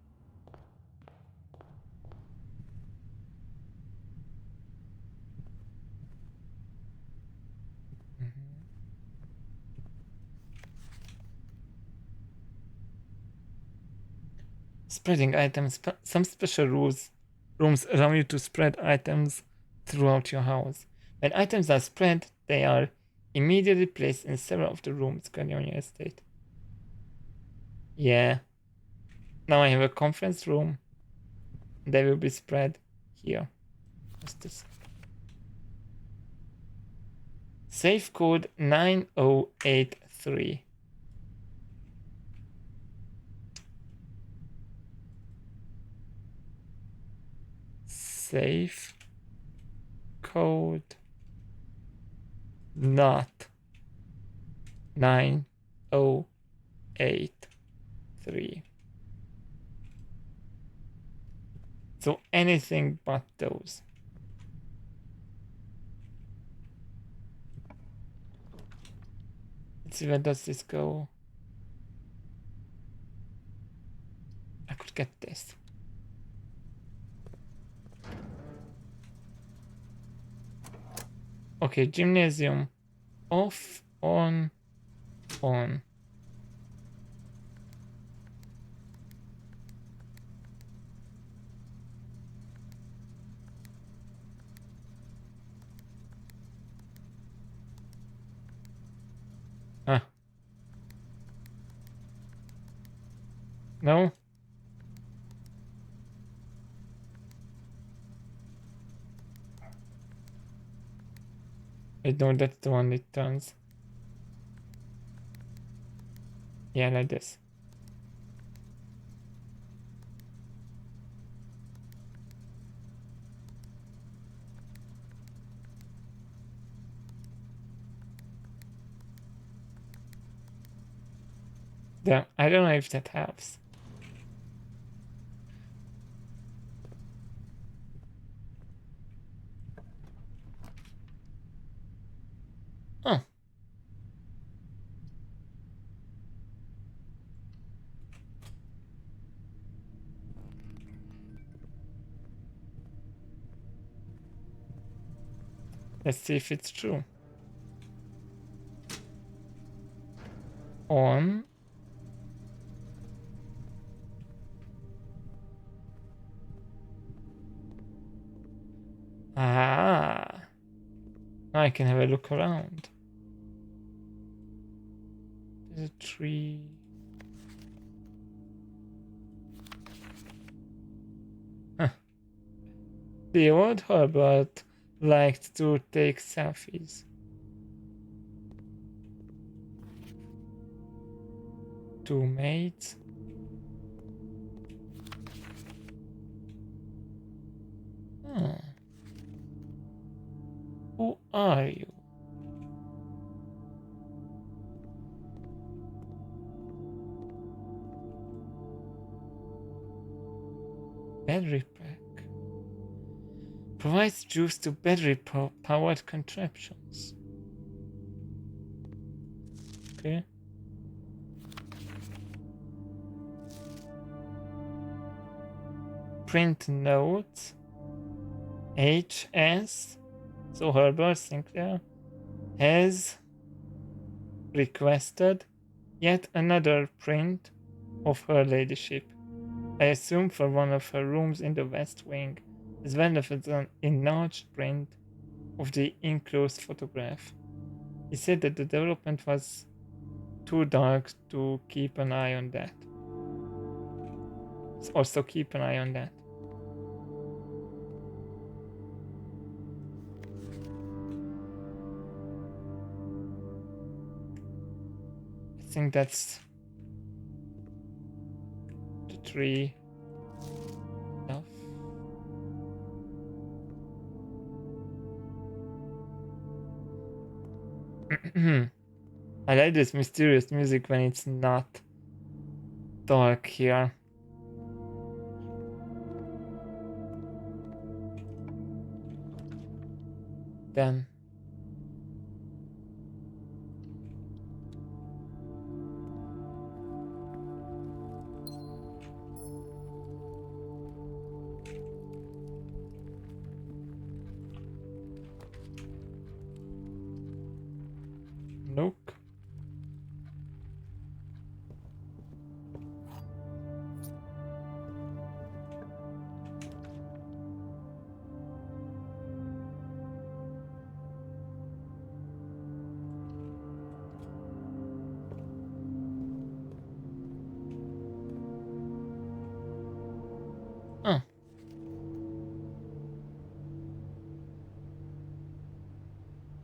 Spreading items. Some special rooms allow you to spread items throughout your house. When items are spread, they are immediately placed in several of the rooms currently on your estate. Yeah. Now I have a conference room. They will be spread here. What's this? Safe code 9083. Safe code not 9083. So anything but those. Let's see, where does this go? I could get this. Okay, gymnasium. Off, on, on. Ah. No? I know that's the one it turns. Yeah, like this. Damn, I don't know if that helps. Oh. Let's see if it's true. On. Ah. Now I can have a look around. There's a tree. Huh. The old Herbert liked to take selfies. Two mates. Hmm. Who are you? Battery pack. Provides juice to battery-powered contraptions. Okay. Print notes. HS. So Herbert Sinclair has requested yet another print of her ladyship. I assume for one of her rooms in the West Wing, as well as an enlarged print of the enclosed photograph. He said that the development was too dark to keep an eye on that. Also keep an eye on that. I think that's the tree stuff. I like this mysterious music when it's not dark here. Then look. Oh.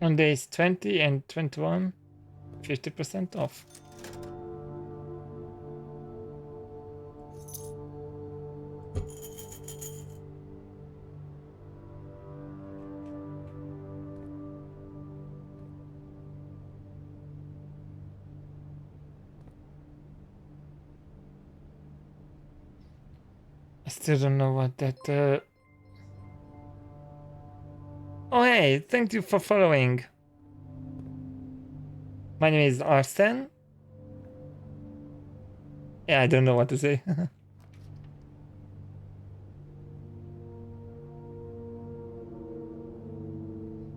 On days 20 and 21, 50% off. I still don't know what that. Oh, hey, thank you for following. My name is Arsene. Yeah, I don't know what to say.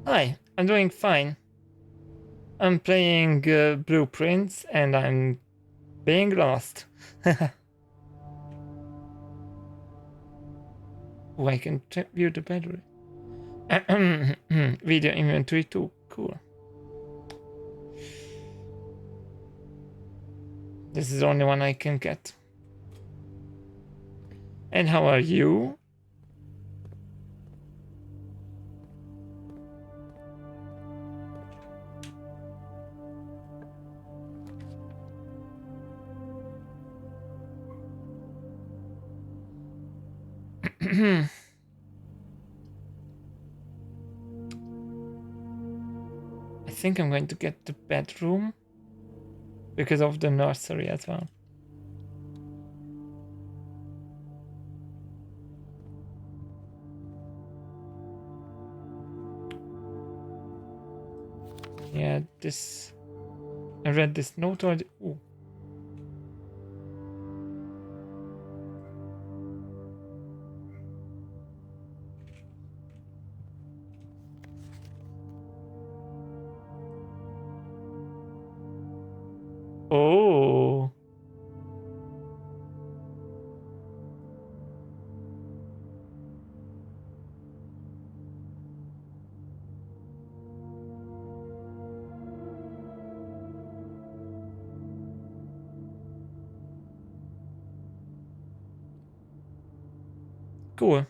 Hi, I'm doing fine. I'm playing Blueprints and I'm being lost. Oh, I can view the battery. Video inventory too. Cool. This is the only one I can get. And how are you? I think I'm going to get the bedroom because of the nursery as well. Yeah, this. I read this note already. Ooh. Oh. Cool.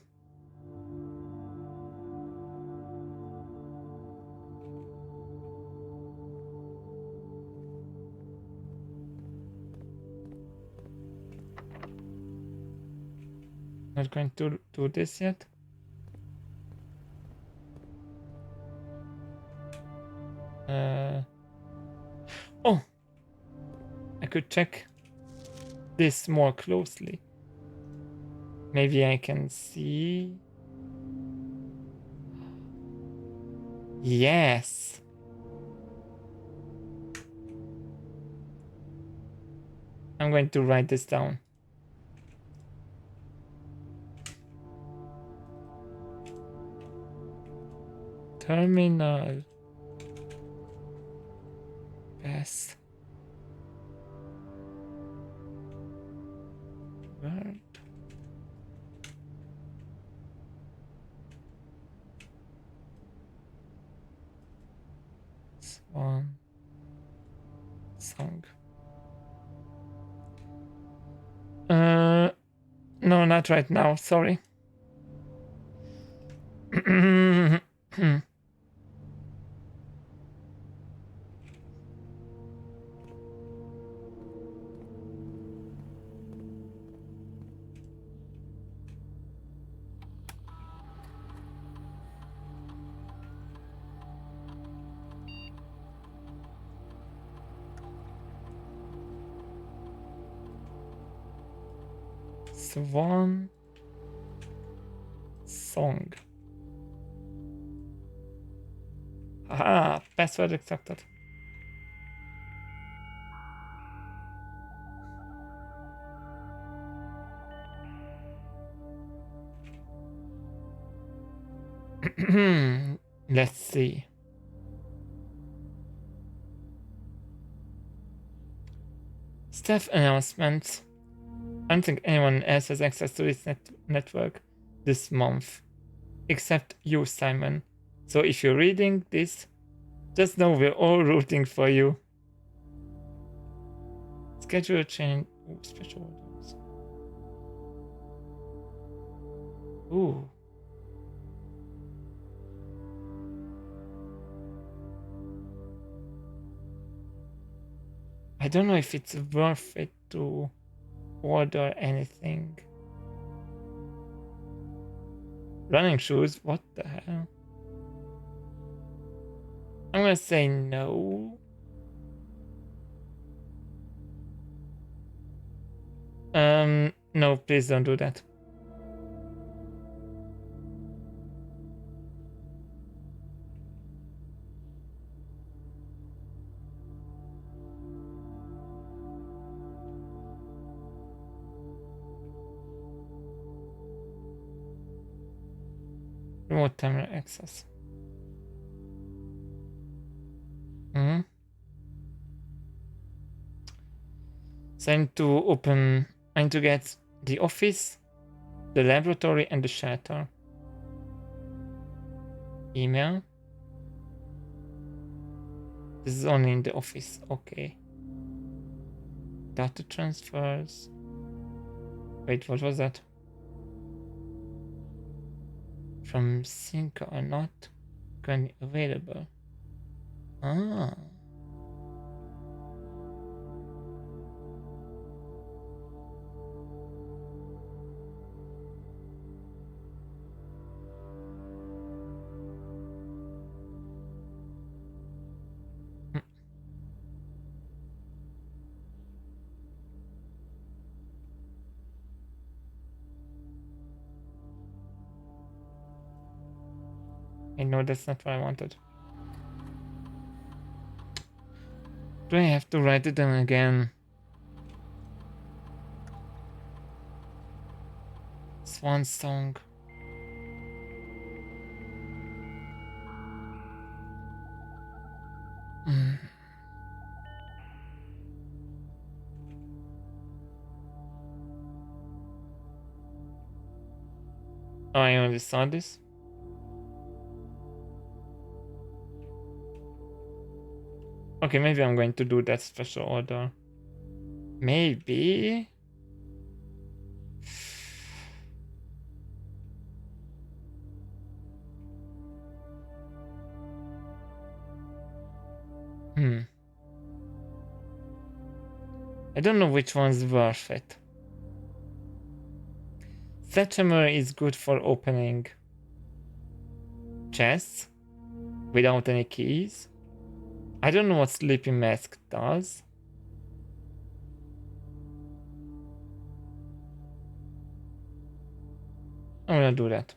Not going to do this yet. Oh, I could check this more closely. Maybe I can see. Yes. I'm going to write this down. Terminal. Password. Swan song. No, not right now. Sorry. Swan song. Aha, password accepted. Let's see. Staff announcements. I don't think anyone else has access to this network this month, except you, Simon. So if you're reading this, just know we're all rooting for you. Schedule change. Ooh, special orders. Ooh. I don't know if it's worth it to order anything. Running shoes? What the hell? I'm gonna say no. No, please don't do that. Remote terminal access. So I need to get the office, the laboratory, and the shelter. Email. This is only in the office. Okay. Data transfers. Wait, what was that? From Sync or not currently available. Ah. I know that's not what I wanted. Do I have to write it down again? Swan song. Mm. Oh, I only saw this. Okay, maybe I'm going to do that special order. Maybe. I don't know which one's worth it. Sledgehammer is good for opening chests without any keys. I don't know what Sleeping Mask does. I'm gonna do that.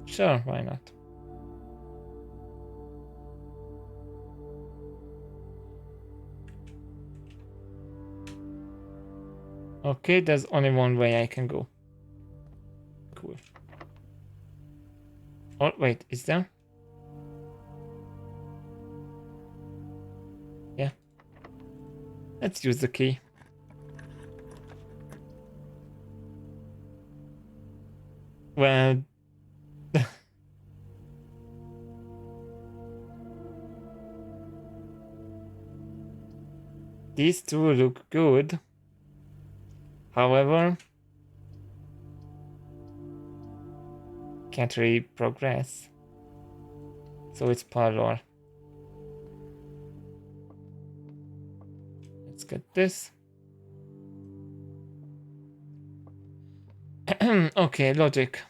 Sure, why not? Okay, there's only one way I can go. Cool. Oh, wait, is there? Yeah. Let's use the key. Well... These two look good. However... Can't really progress. So it's parlor. Let's get this. Okay, logic.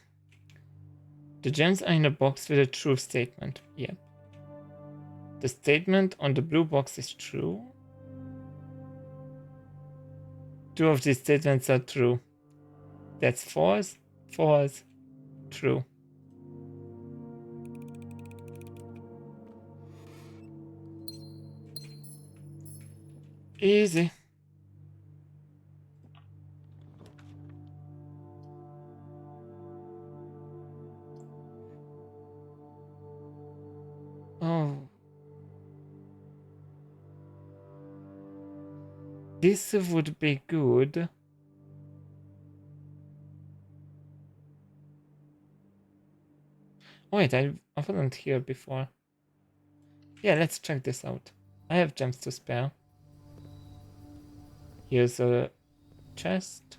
The gems are in a box with a true statement. Yep. The statement on the blue box is true. Two of these statements are true. That's false, false, true. Easy. Oh. This would be good. Wait, I wasn't here before. Yeah, let's check this out. I have gems to spare. Here's a chest.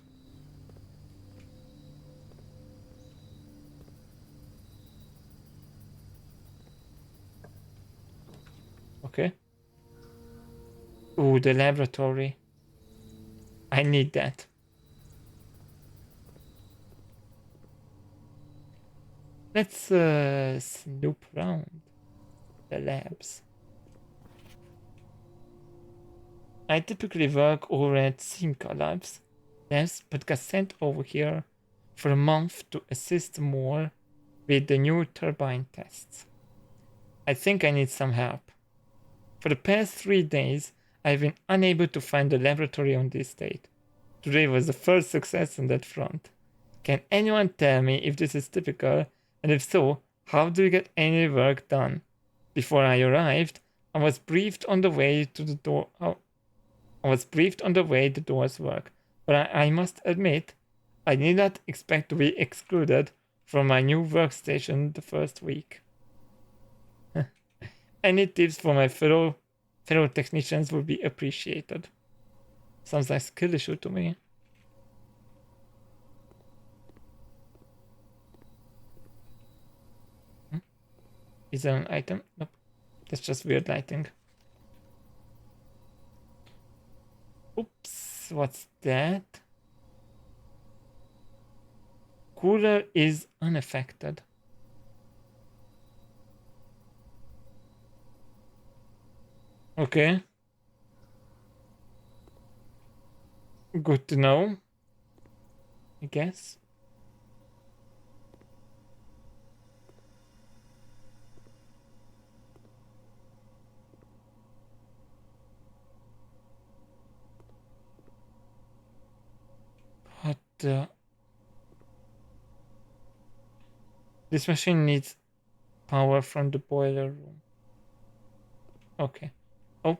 Okay. Ooh, the laboratory. I need that. Let's snoop around the labs. I typically work over at Simca Labs, but got sent over here for a month to assist more with the new turbine tests. I think I need some help. For the past 3 days, I've been unable to find a laboratory on this date. Today was the first success on that front. Can anyone tell me if this is typical, and if so, how do you get any work done? Before I arrived, I was briefed on the way to the door. I was briefed on the way the doors work, but I must admit, I did not expect to be excluded from my new workstation the first week. Any tips for my fellow technicians would be appreciated. Sounds like skill issue to me. Is there an item? Nope. That's just weird lighting. Oops, what's that? Cooler is unaffected. Okay. Good to know, I guess. This machine needs power from the boiler room. Okay. Oh.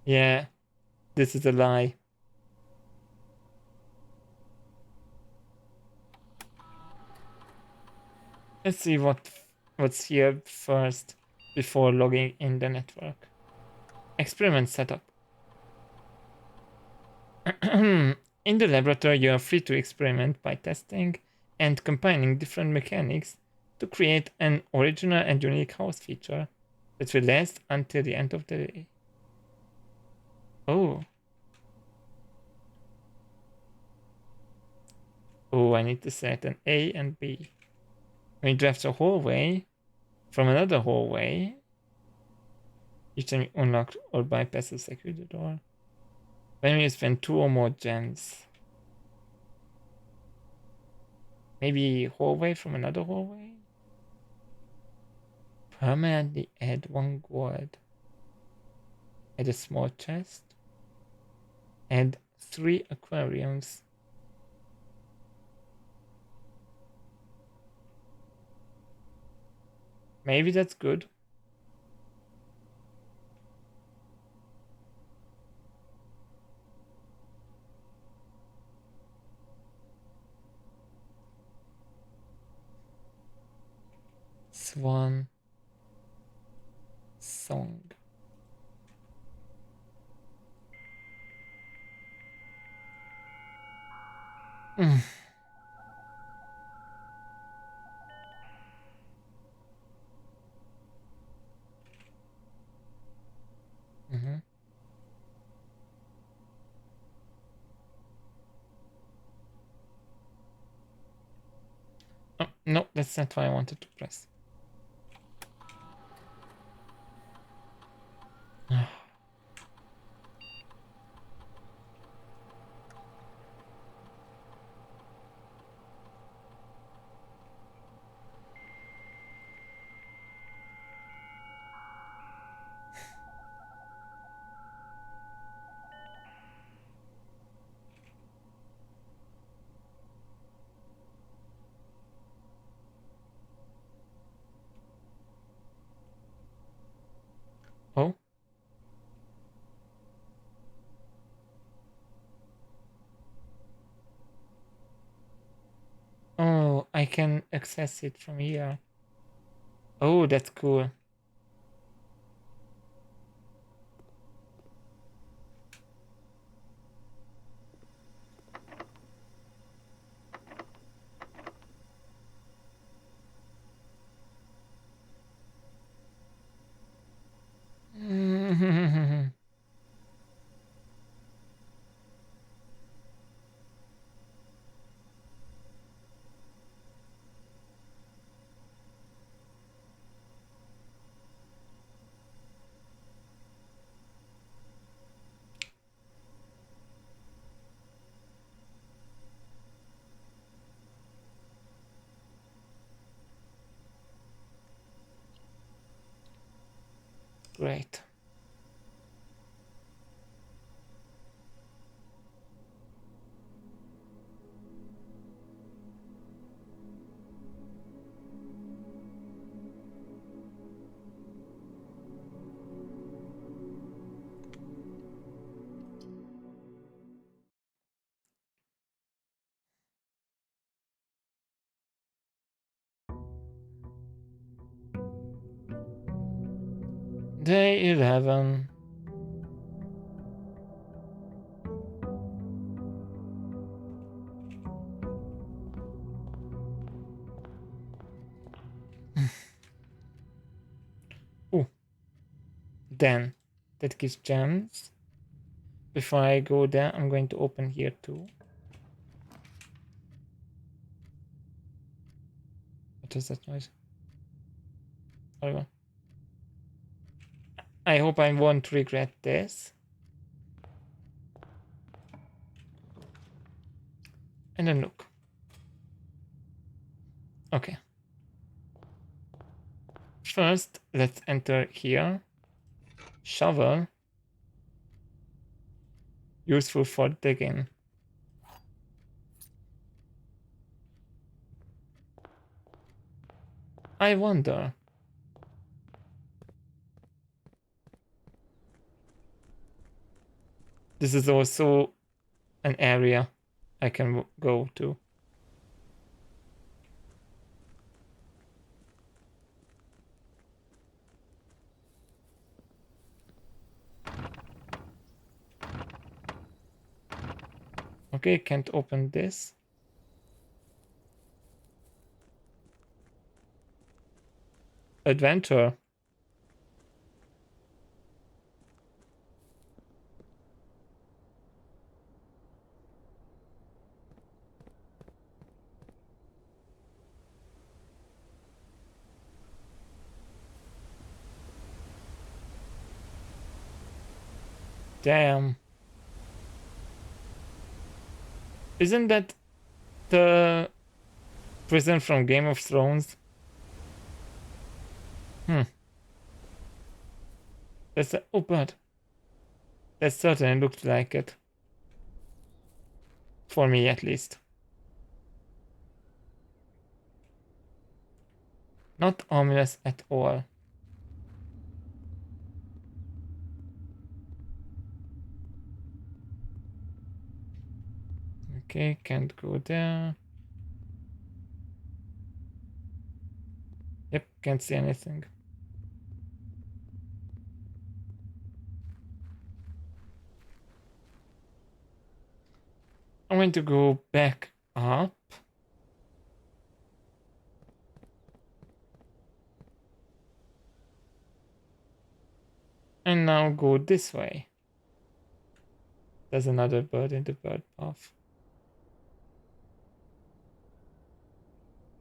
Yeah, this is a lie. Let's see what's here first before logging in the network. Experiment setup. In the laboratory, you are free to experiment by testing and combining different mechanics to create an original and unique house feature that will last until the end of the day. Oh. Oh, I need to set an A and B. When you draft a hallway from another hallway, each time you unlock or bypass a security door. When you spend 2 or more gems. Maybe hallway from another hallway? Permanently add 1 gold. Add a small chest. Add 3 aquariums. Maybe that's good. Swan song. Mm. Mm-hmm. Oh, no, that's not what I wanted to press. Oh. Oh, I can access it from here. Oh, that's cool. Great. Day 11. Oh, then that gives gems. Before I go there, I'm going to open here too. What is that noise? Oh, I hope I won't regret this. And then look. Okay. First, let's enter here. Shovel. useful for digging. I wonder. This is also an area I can go to. Okay, can't open this. Adventure. Damn. Isn't that the prison from Game of Thrones? That's a, oh, but that certainly looked like it. For me, at least. Not ominous at all. Okay, can't go there. Yep, can't see anything. I'm going to go back up. And now go this way. There's another bird in the bird path.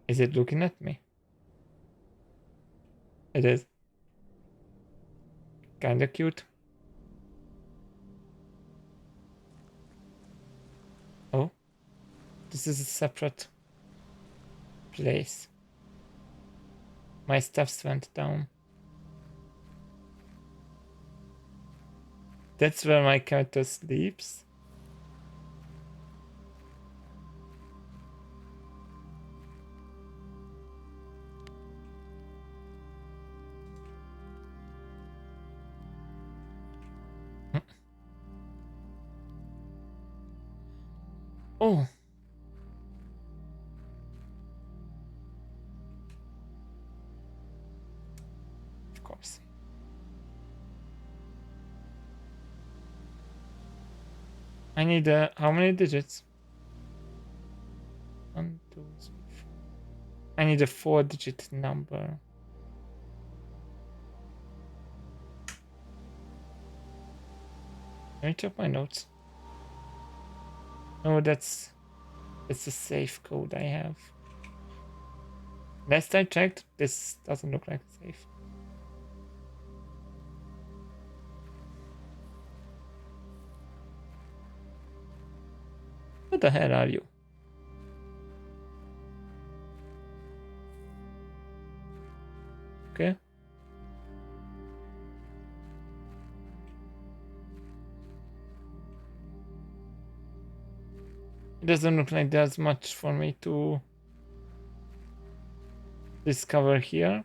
Is it looking at me? It is. Kinda cute. Oh, this is a separate place. My steps went down. That's where my character sleeps. Oh. Of course. I need how many digits? 1, 2, 3, 4. I need a 4-digit number. Let me check my notes. No, that's a safe code I have. Last I checked, this doesn't look like safe. What the hell are you? Okay. It doesn't look like there's much for me to discover here.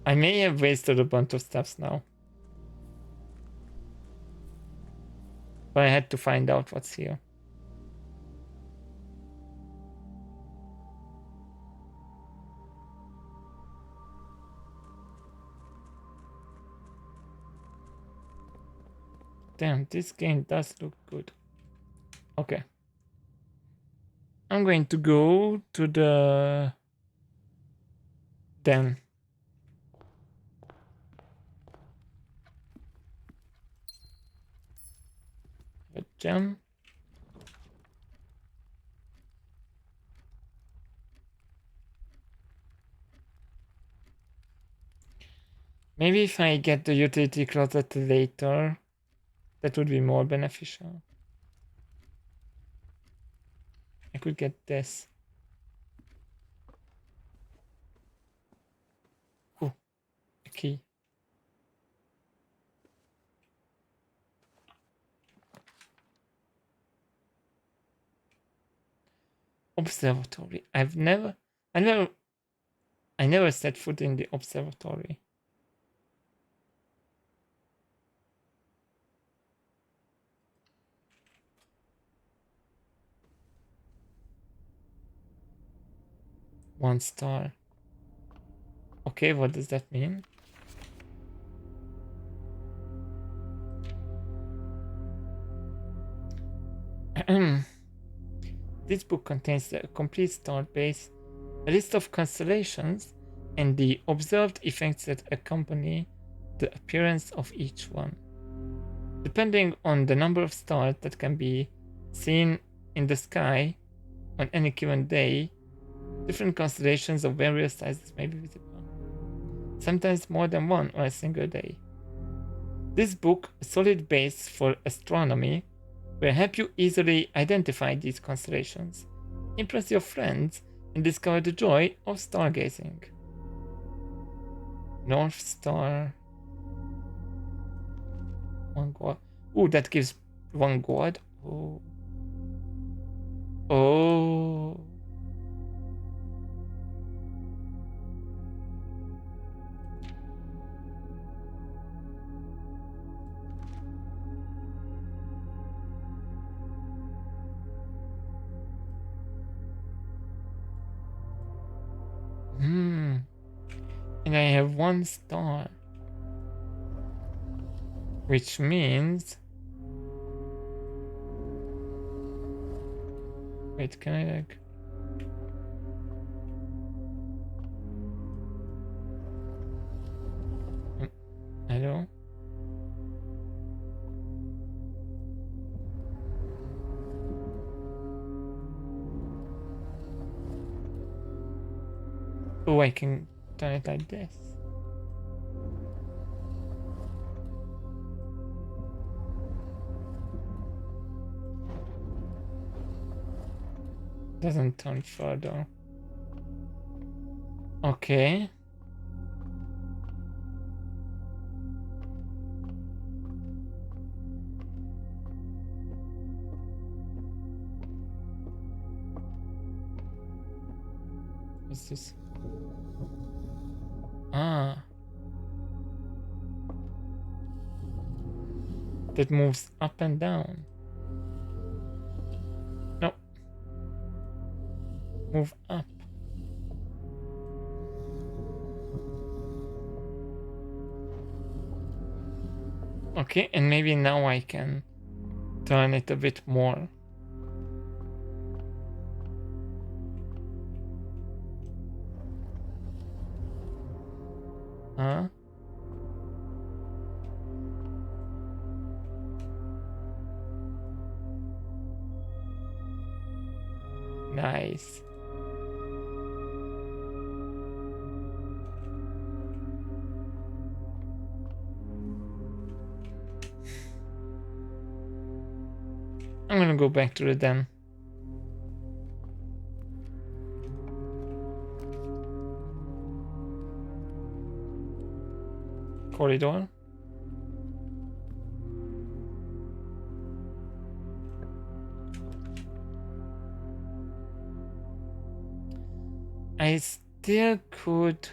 I may have wasted a bunch of steps now. But I had to find out what's here. Damn, this game does look good. Okay. I'm going to go to the den. A gem. Maybe if I get the utility closet later, that would be more beneficial. I could get this. key. Observatory. I never set foot in the observatory. One star. Okay, what does that mean? This book contains a complete star base, a list of constellations, and the observed effects that accompany the appearance of each one. Depending on the number of stars that can be seen in the sky on any given day, different constellations of various sizes may be visible, sometimes more than one on a single day. This book, a solid base for astronomy, will help you easily identify these constellations, impress your friends, and discover the joy of stargazing. North Star. One god. Ooh, that gives one god. Oh. Oh. And I have one star. Which means... Wait, can I like... Hello? Oh, I can turn it like this. Doesn't turn further. Okay. What's this? Ah. That moves up and down. No. Move up. Okay, and maybe now I can turn it a bit more. Huh? Nice. I'm gonna go back to the den. Corridor. I still could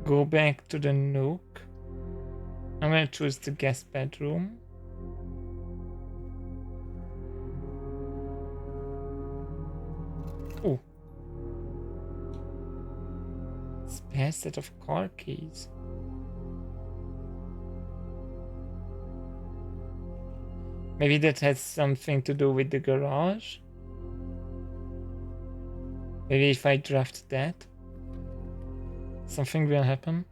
go back to the nook. I'm gonna choose the guest bedroom. Oh. Spare set of car keys. Maybe that has something to do with the garage. Maybe if I draft that, something will happen.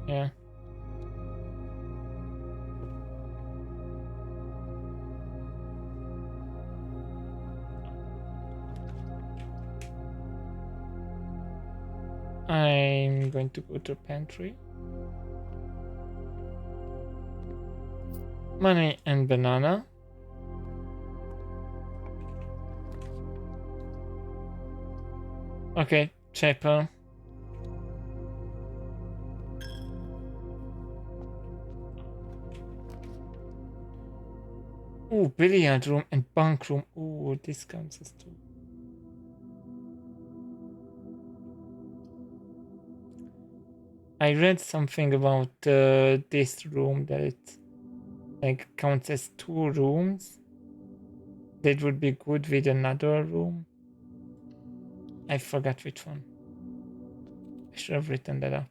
Yeah. I'm going to go to pantry. Money and banana. Okay, chapel. Oh, billiard room and bunk room. Oh, this counts as two. I read something about this room that it like counts as two rooms. That would be good with another room. I forgot which one. I should have written that up.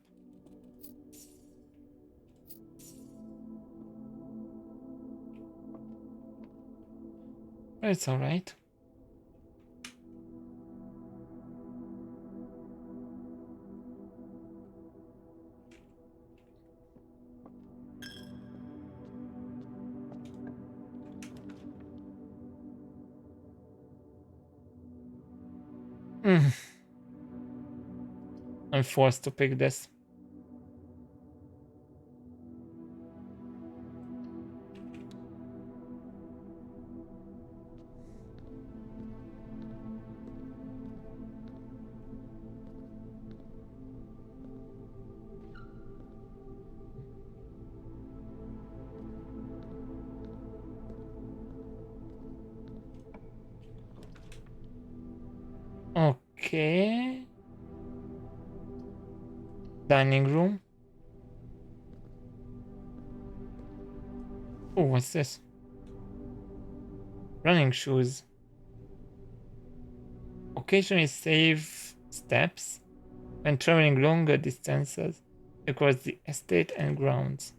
But it's alright. I'm forced to pick this. Okay. Dining room. Oh, what's this? Running shoes. Occasionally save steps when traveling longer distances across the estate and grounds.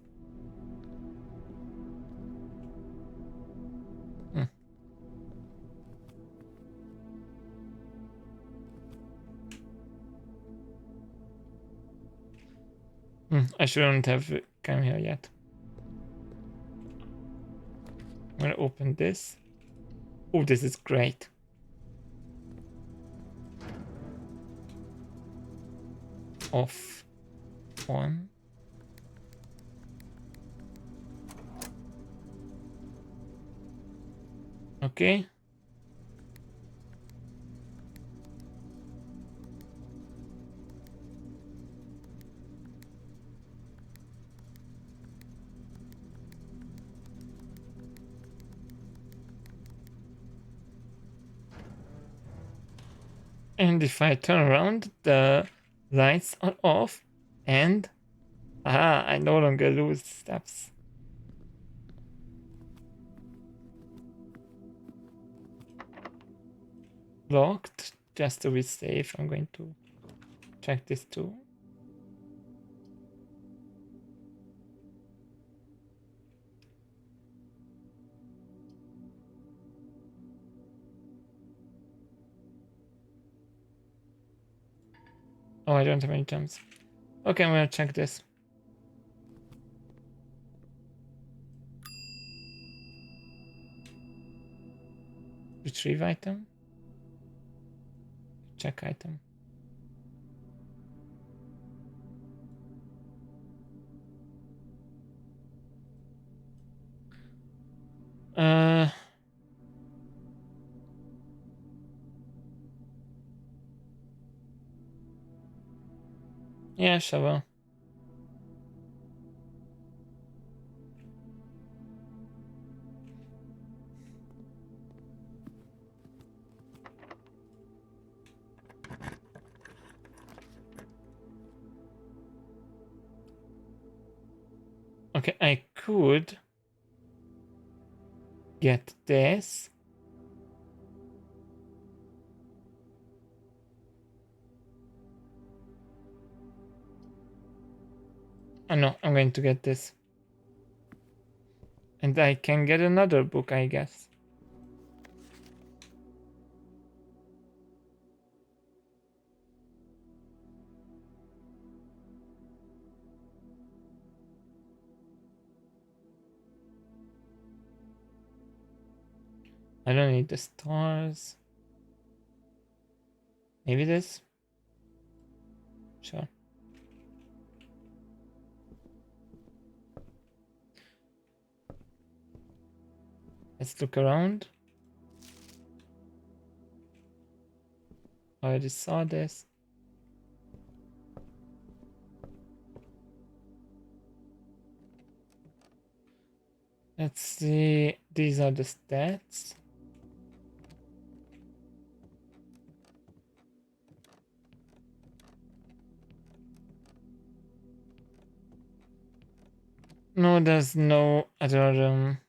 I shouldn't have come here yet. I'm gonna open this. Oh, this is great. Off. On. Okay. And if I turn around, the lights are off and I no longer lose steps. Locked, just to be safe. I'm going to check this too. Oh, I don't have any jumps. Okay, I'm gonna check this. Retrieve item. Check item. Yeah, shovel. Okay, I could get this. Oh no, I'm going to get this. And I can get another book, I guess. I don't need the stars. Maybe this? Sure. Let's look around. I already saw this. Let's see. These are the stats. No, there's no other.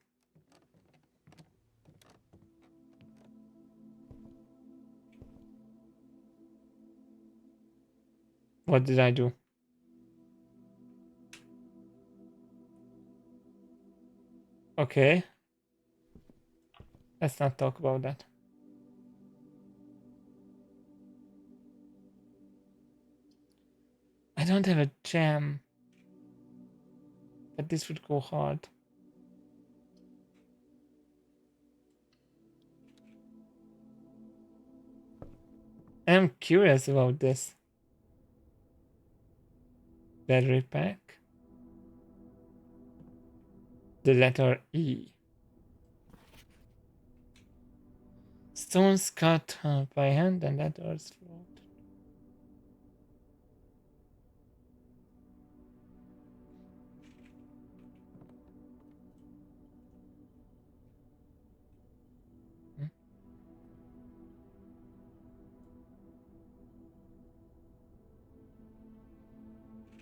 What did I do? Okay. Let's not talk about that. I don't have a gem. But this would go hard. I'm curious about this. Battery pack. The letter E. Stones cut by hand and letters float.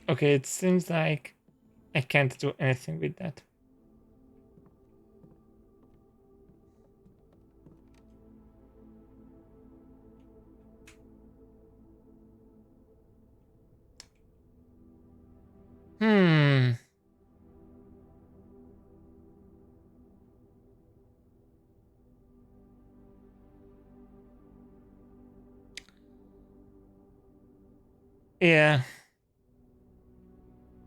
Okay, it seems like I can't do anything with that. Hmm. Yeah.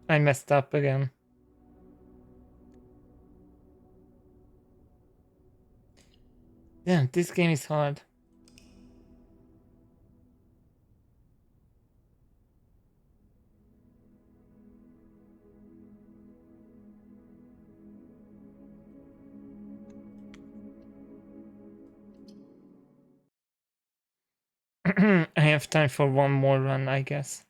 I messed up again. Damn, this game is hard. I have time for one more run, I guess.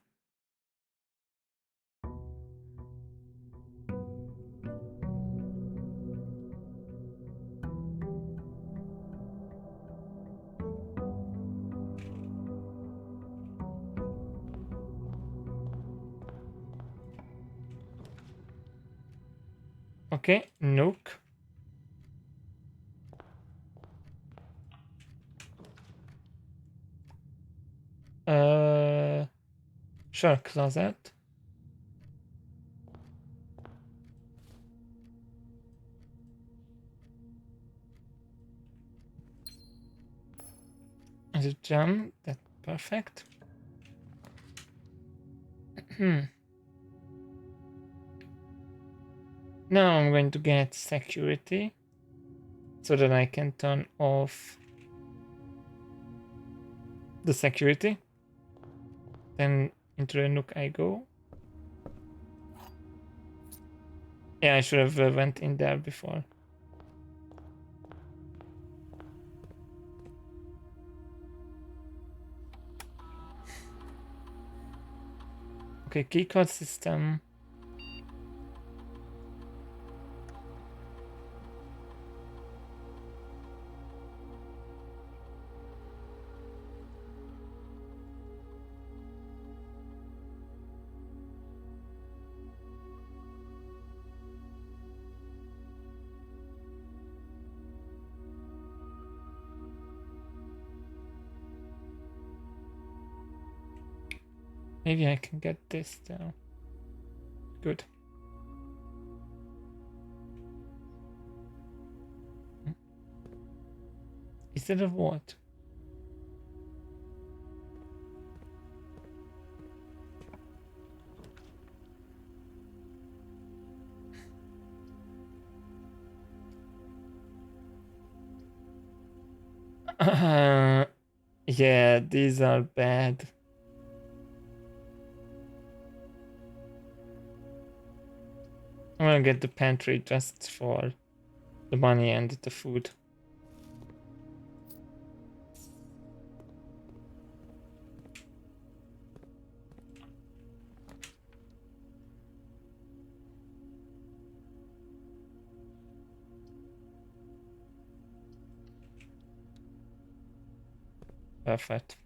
Okay, Nook. Sure, closet. And a gem. That's perfect. Now I'm going to get security so that I can turn off the security. Then into the Nook I go. Yeah, I should have went in there before. Okay, keycard system. Maybe I can get this down. Good. Is that a what? Yeah, these are bad. I'm gonna get the pantry just for the money and the food. Perfect.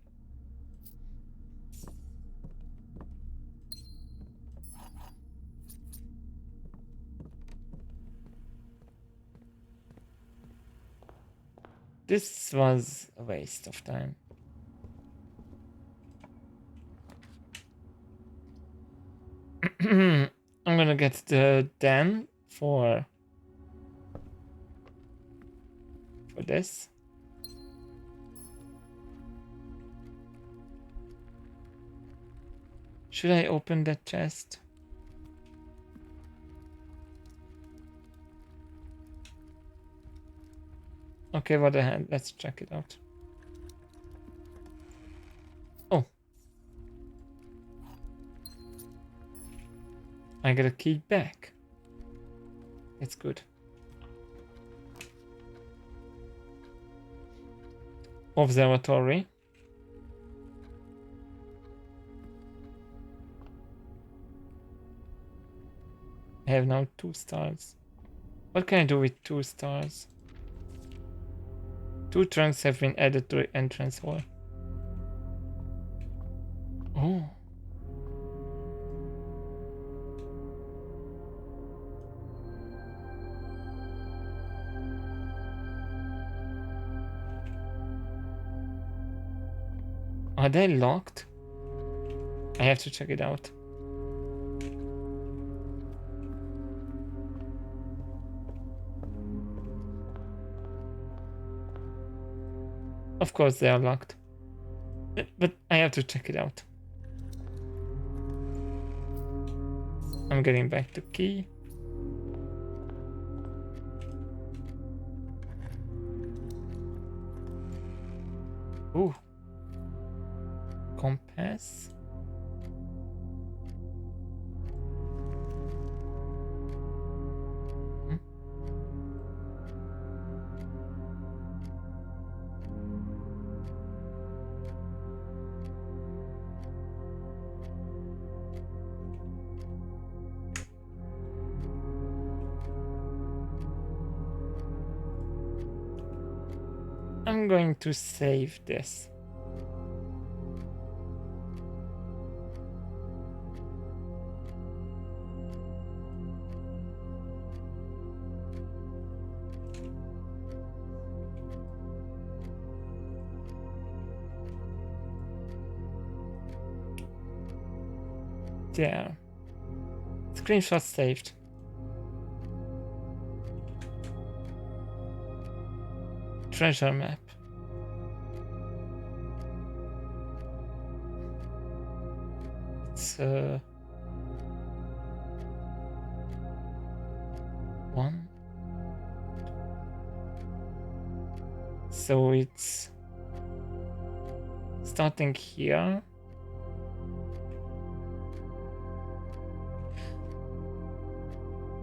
This was a waste of time. I'm gonna get the den for this. Should I open that chest? Okay, what the hell? Let's check it out. Oh. I got a key back. It's good. Observatory. I have now 2 stars. What can I do with 2 stars? 2 trunks have been added to the entrance hall. Oh. Are they locked? I have to check it out. Of course they are locked. But I have to check it out. I'm getting back the key. Ooh. Compass. I'm going to save this. There. Screenshot saved. Treasure map. It's 1. So it's starting here.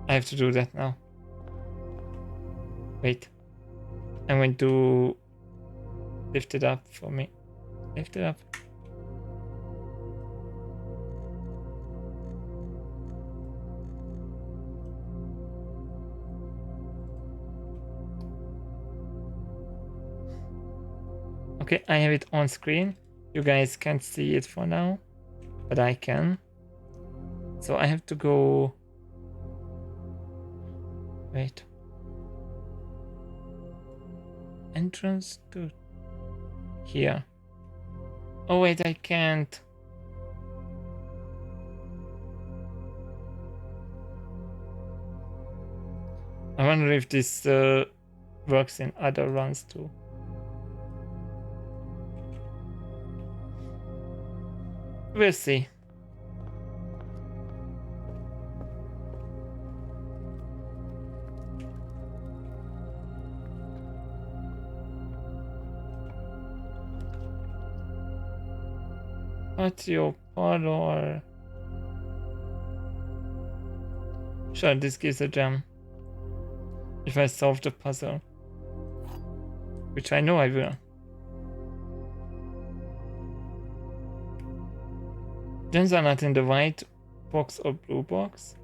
I have to do that now. Wait. I'm going to lift it up for me. Lift it up. Okay, I have it on screen. You guys can't see it for now, but I can. So I have to go. Wait. Entrance to here. Oh wait, I can't. I wonder if this works in other runs too. We'll see. Patio parlor. Sure, this gives a gem. If I solve the puzzle. Which I know I will. Gems are not in the white box or blue box.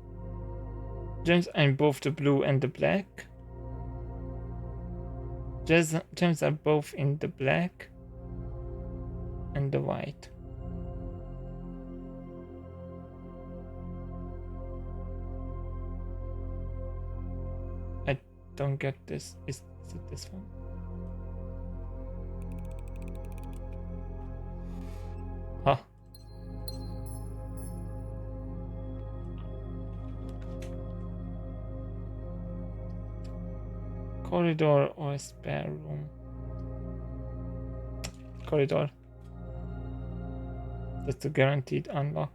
Gems are in both the blue and the black. Gems are both in the black and the white. I don't get this. Is it this one? Huh. Corridor or spare room? Corridor. That's a guaranteed unlock.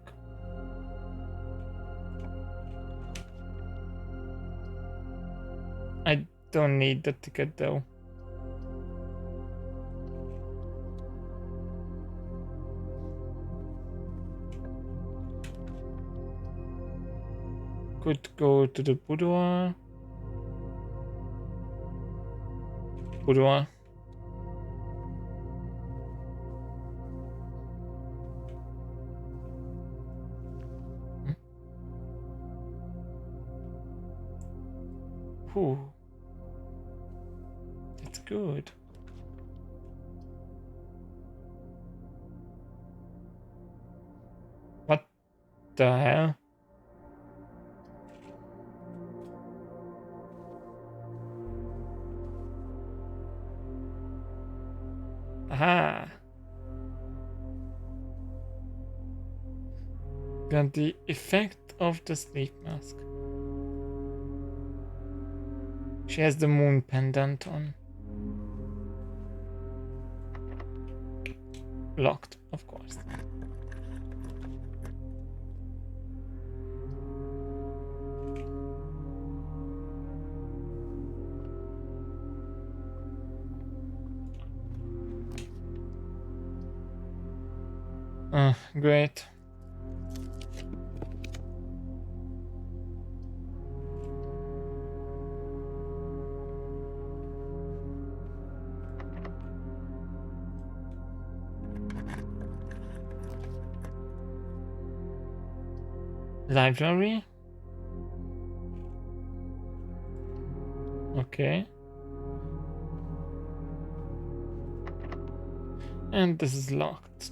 I don't need the ticket though. Could go to the boudoir. Boudoir. Whew. That's good. What the hell? Aha! Got the effect of the sleep mask. She has the moon pendant on. Locked, of course. Great. Library? Okay. And this is locked.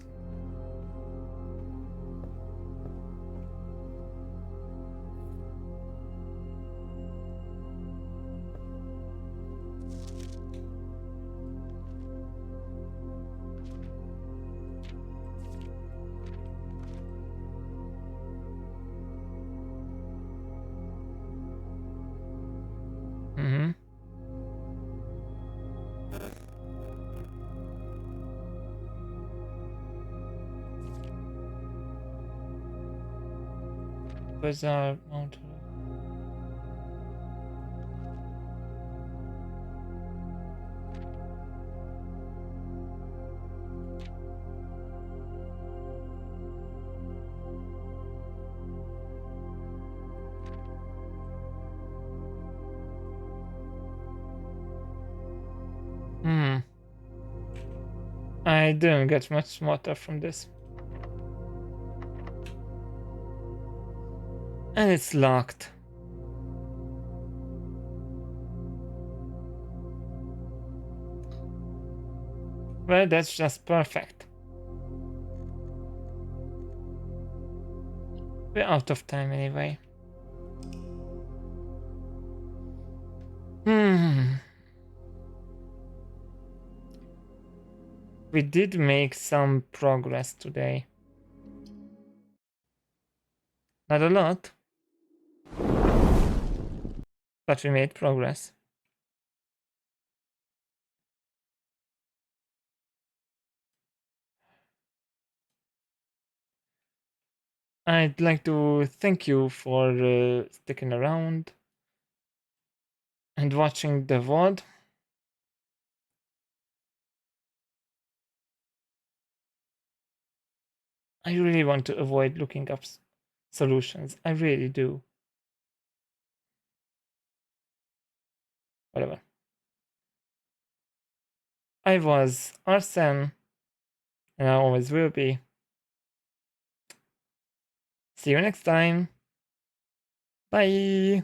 Mm-hmm. Bizarre mountain. Hmm. I didn't get much smarter from this. And it's locked. Well, that's just perfect. We're out of time anyway. We did make some progress today. Not a lot, but we made progress. I'd like to thank you for sticking around and watching the VOD. I really want to avoid looking up solutions. I really do. whatever. I was Arsene, and I always will be. See you next time. Bye.